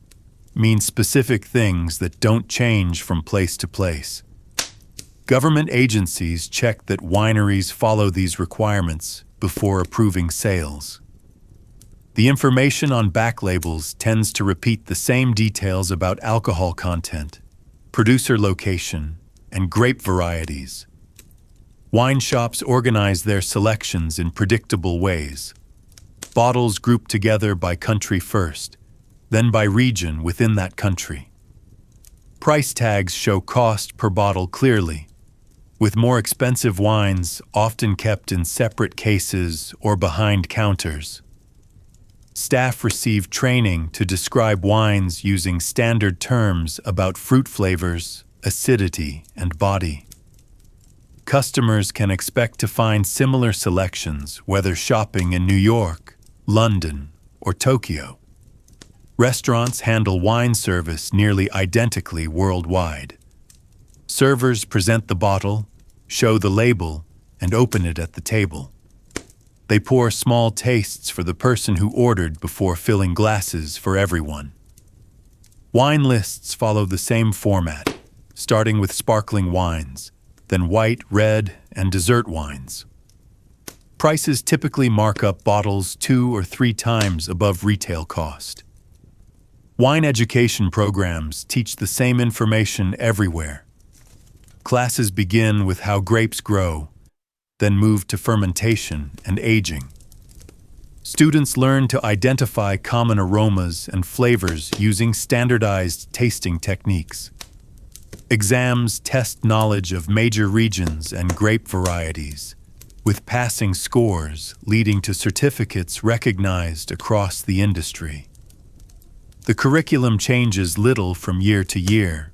mean specific things that don't change from place to place. Government agencies check that wineries follow these requirements before approving sales. The information on back labels tends to repeat the same details about alcohol content, producer location, and grape varieties. Wine shops organize their selections in predictable ways. Bottles grouped together by country first, then by region within that country. Price tags show cost per bottle clearly, with more expensive wines often kept in separate cases or behind counters. Staff receive training to describe wines using standard terms about fruit flavors, acidity, and body. Customers can expect to find similar selections whether shopping in New York, London, or Tokyo. Restaurants handle wine service nearly identically worldwide. Servers present the bottle, show the label, and open it at the table. They pour small tastes for the person who ordered before filling glasses for everyone. Wine lists follow the same format, starting with sparkling wines, then white, red, and dessert wines. Prices typically mark up bottles 2 or 3 times above retail cost. Wine education programs teach the same information everywhere. Classes begin with how grapes grow, then move to fermentation and aging. Students learn to identify common aromas and flavors using standardized tasting techniques. Exams test knowledge of major regions and grape varieties, with passing scores leading to certificates recognized across the industry. The curriculum changes little from year to year.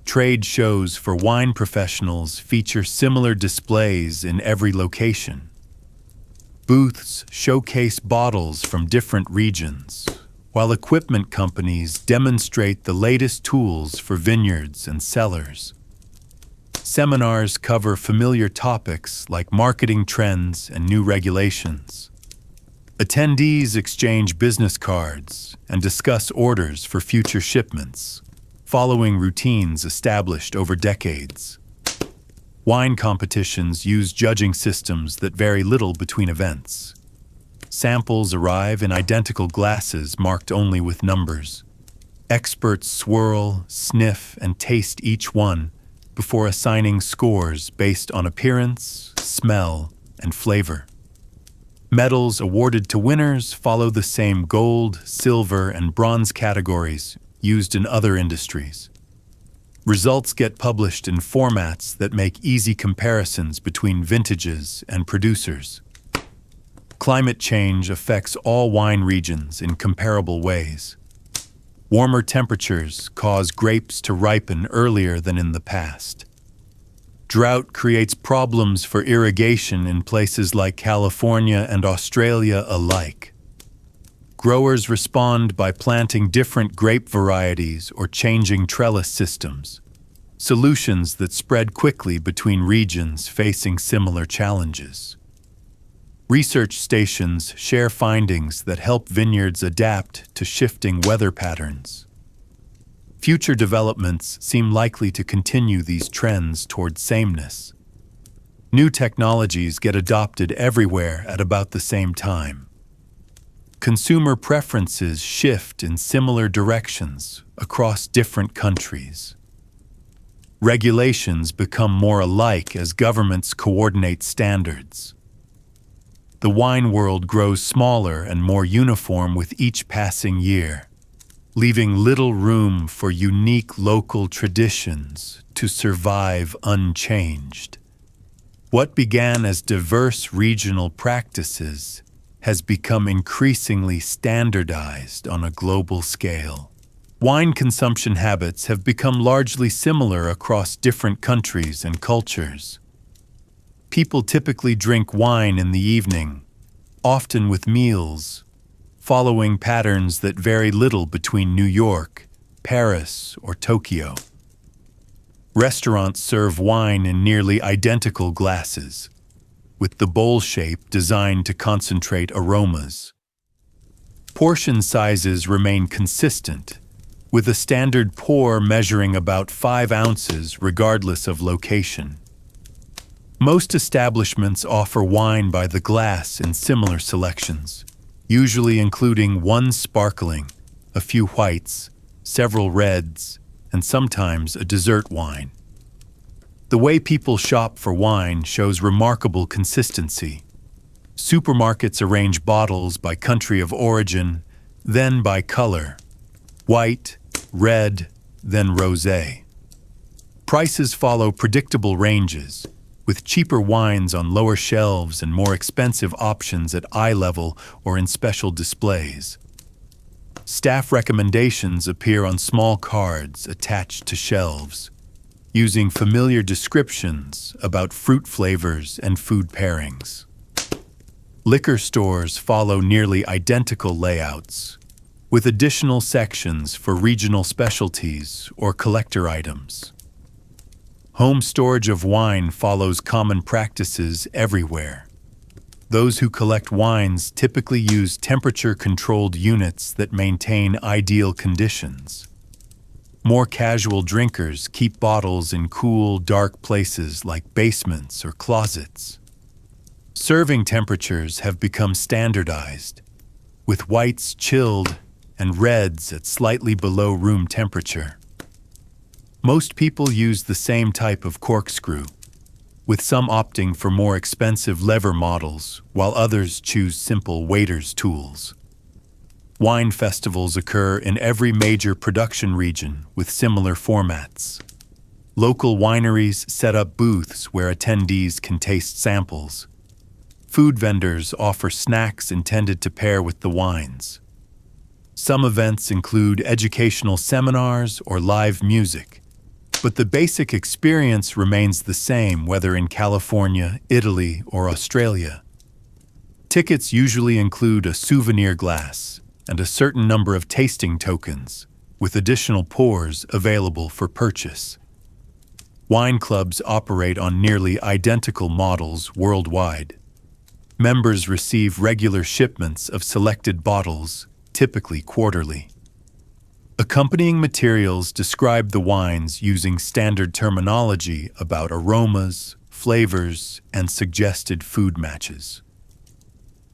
Trade shows for wine professionals feature similar displays in every location. Booths showcase bottles from different regions, while equipment companies demonstrate the latest tools for vineyards and cellars. Seminars cover familiar topics like marketing trends and new regulations. Attendees exchange business cards and discuss orders for future shipments, following routines established over decades. Wine competitions use judging systems that vary little between events. Samples arrive in identical glasses marked only with numbers. Experts swirl, sniff, and taste each one before assigning scores based on appearance, smell, and flavor. Medals awarded to winners follow the same gold, silver, and bronze categories used in other industries. Results get published in formats that make easy comparisons between vintages and producers. Climate change affects all wine regions in comparable ways. Warmer temperatures cause grapes to ripen earlier than in the past. Drought creates problems for irrigation in places like California and Australia alike. Growers respond by planting different grape varieties or changing trellis systems, solutions that spread quickly between regions facing similar challenges. Research stations share findings that help vineyards adapt to shifting weather patterns. Future developments seem likely to continue these trends toward sameness. New technologies get adopted everywhere at about the same time. Consumer preferences shift in similar directions across different countries. Regulations become more alike as governments coordinate standards. The wine world grows smaller and more uniform with each passing year, leaving little room for unique local traditions to survive unchanged. What began as diverse regional practices has become increasingly standardized on a global scale. Wine consumption habits have become largely similar across different countries and cultures. People typically drink wine in the evening, often with meals, following patterns that vary little between New York, Paris, or Tokyo. Restaurants serve wine in nearly identical glasses, with the bowl shape designed to concentrate aromas. Portion sizes remain consistent, with a standard pour measuring about 5 ounces regardless of location. Most establishments offer wine by the glass in similar selections, usually including one sparkling, a few whites, several reds, and sometimes a dessert wine. The way people shop for wine shows remarkable consistency. Supermarkets arrange bottles by country of origin, then by color: white, red, then rosé. Prices follow predictable ranges, with cheaper wines on lower shelves and more expensive options at eye level or in special displays. Staff recommendations appear on small cards attached to shelves. using familiar descriptions about fruit flavors and food pairings. Liquor stores follow nearly identical layouts, with additional sections for regional specialties or collector items. Home storage of wine follows common practices everywhere. Those who collect wines typically use temperature-controlled units that maintain ideal conditions. More casual drinkers keep bottles in cool, dark places like basements or closets. Serving temperatures have become standardized, with whites chilled and reds at slightly below room temperature. Most people use the same type of corkscrew, with some opting for more expensive lever models, while others choose simple waiter's tools. Wine festivals occur in every major production region with similar formats. Local wineries set up booths where attendees can taste samples. Food vendors offer snacks intended to pair with the wines. Some events include educational seminars or live music, but the basic experience remains the same whether in California, Italy, or Australia. Tickets usually include a souvenir glass and a certain number of tasting tokens, with additional pours available for purchase. Wine clubs operate on nearly identical models worldwide. Members receive regular shipments of selected bottles, typically quarterly. Accompanying materials describe the wines using standard terminology about aromas, flavors, and suggested food matches.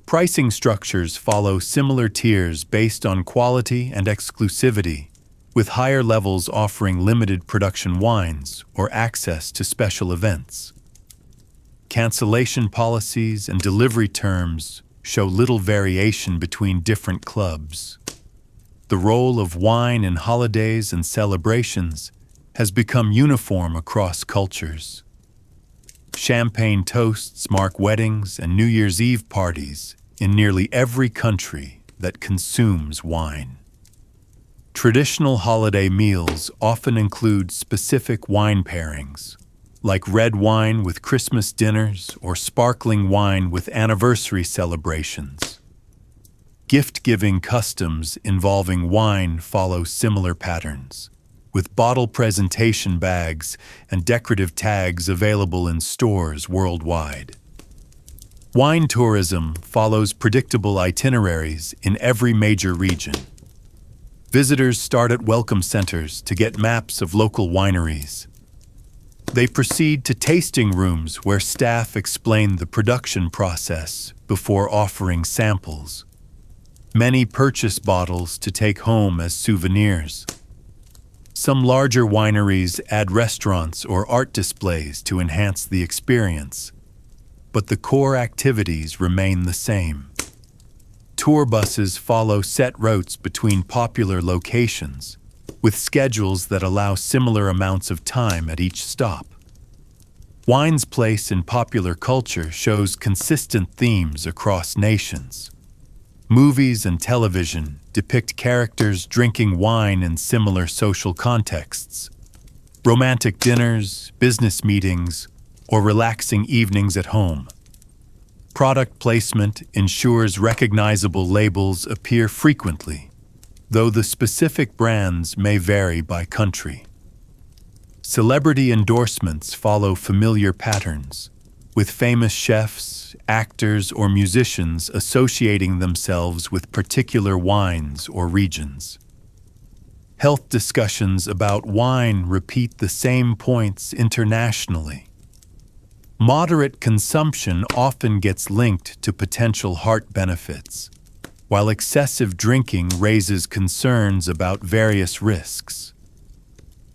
Pricing structures follow similar tiers based on quality and exclusivity, with higher levels offering limited production wines or access to special events. Cancellation policies and delivery terms show little variation between different clubs. The role of wine in holidays and celebrations has become uniform across cultures. Champagne toasts mark weddings and New Year's Eve parties in nearly every country that consumes wine. Traditional holiday meals often include specific wine pairings, like red wine with Christmas dinners or sparkling wine with anniversary celebrations. Gift-giving customs involving wine follow similar patterns, with bottle presentation bags and decorative tags available in stores worldwide. Wine tourism follows predictable itineraries in every major region. Visitors start at welcome centers to get maps of local wineries. They proceed to tasting rooms where staff explain the production process before offering samples. Many purchase bottles to take home as souvenirs. Some larger wineries add restaurants or art displays to enhance the experience, but the core activities remain the same. Tour buses follow set routes between popular locations, with schedules that allow similar amounts of time at each stop. Wine's place in popular culture shows consistent themes across nations. Movies and television depict characters drinking wine in similar social contexts. Romantic dinners, business meetings, or relaxing evenings at home. Product placement ensures recognizable labels appear frequently, though the specific brands may vary by country. Celebrity endorsements follow familiar patterns, with famous chefs, actors, or musicians associating themselves with particular wines or regions. Health discussions about wine repeat the same points internationally. Moderate consumption often gets linked to potential heart benefits, while excessive drinking raises concerns about various risks.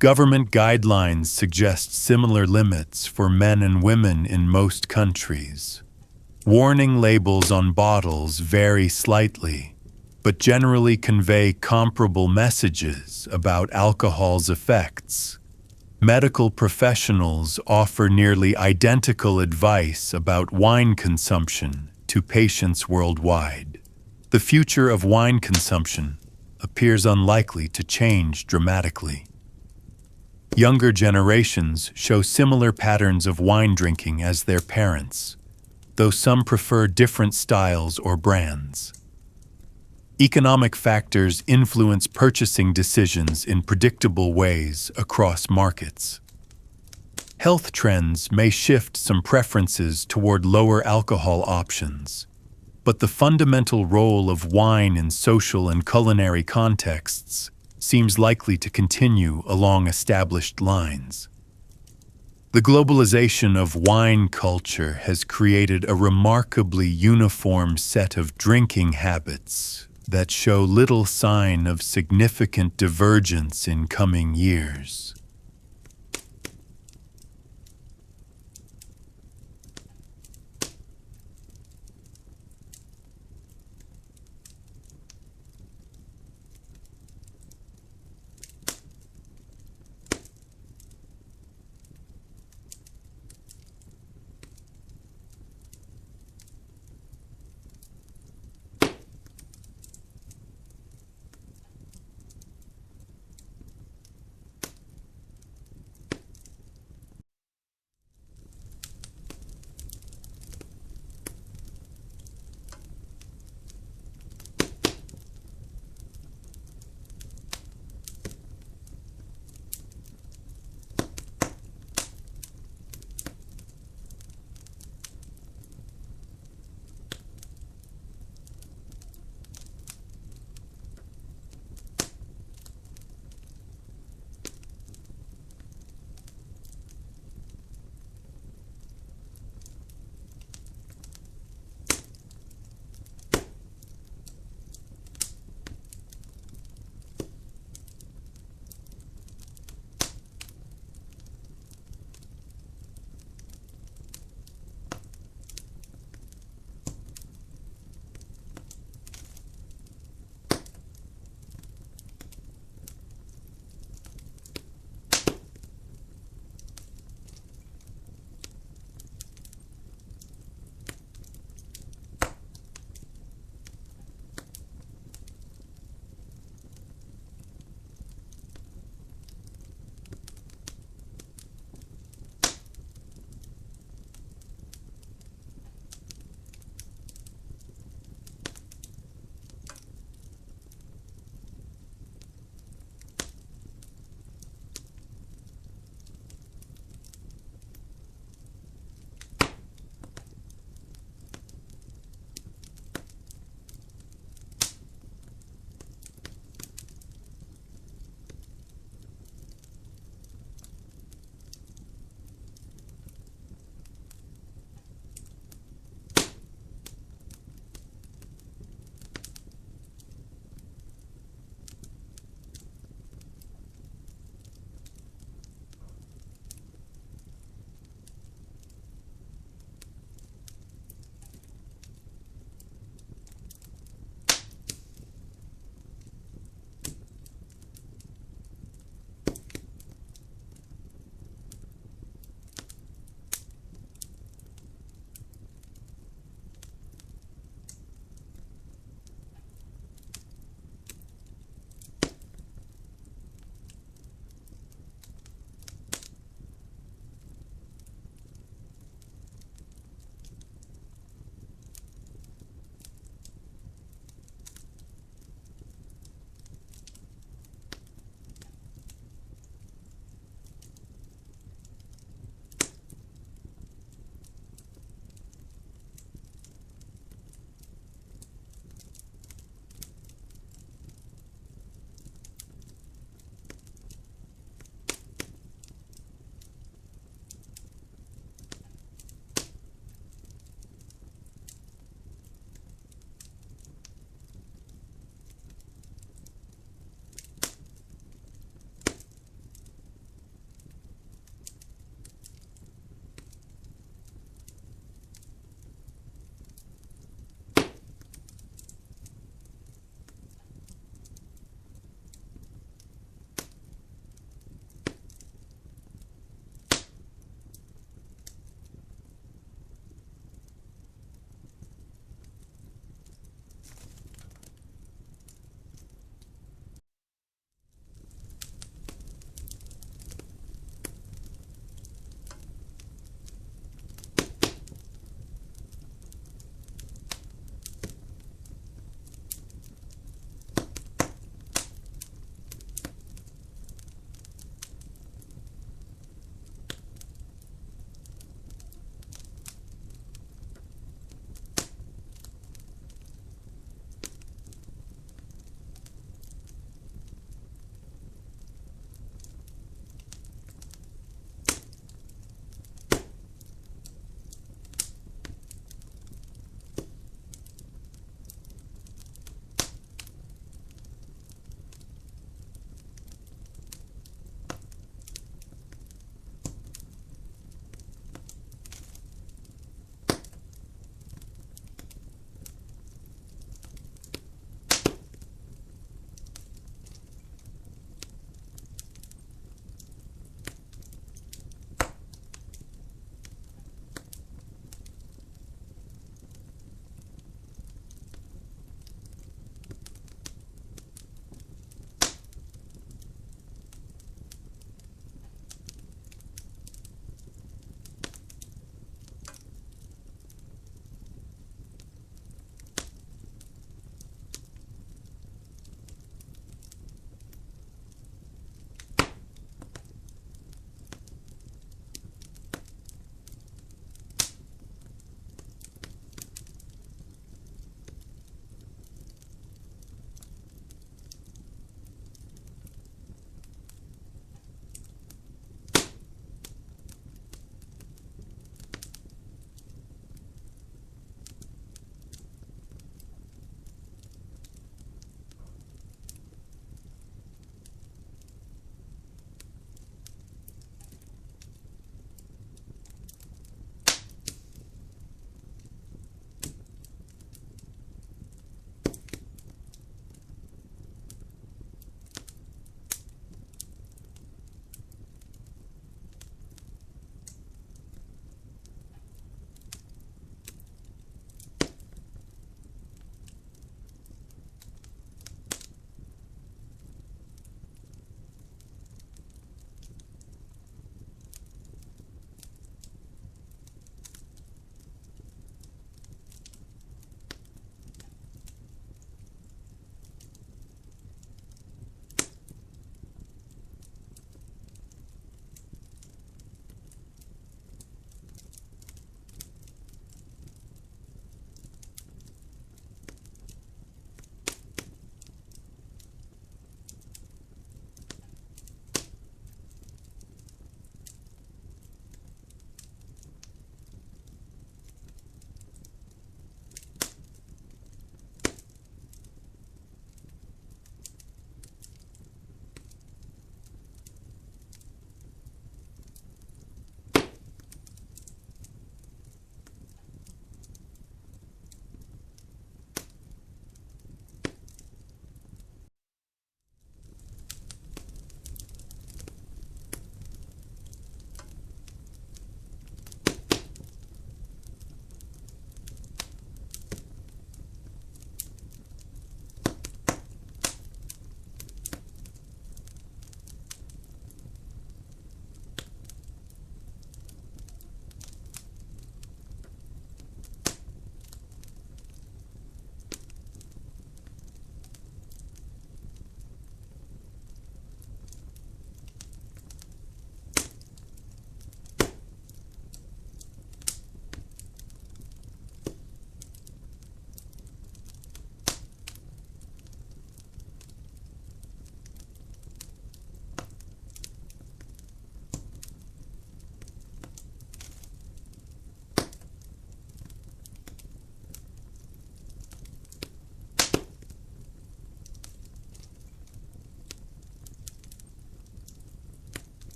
Government guidelines suggest similar limits for men and women in most countries. Warning labels on bottles vary slightly, but generally convey comparable messages about alcohol's effects. Medical professionals offer nearly identical advice about wine consumption to patients worldwide. The future of wine consumption appears unlikely to change dramatically. Younger generations show similar patterns of wine drinking as their parents, though some prefer different styles or brands. Economic factors influence purchasing decisions in predictable ways across markets. Health trends may shift some preferences toward lower alcohol options, but the fundamental role of wine in social and culinary contexts seems likely to continue along established lines. The globalization of wine culture has created a remarkably uniform set of drinking habits that show little sign of significant divergence in coming years.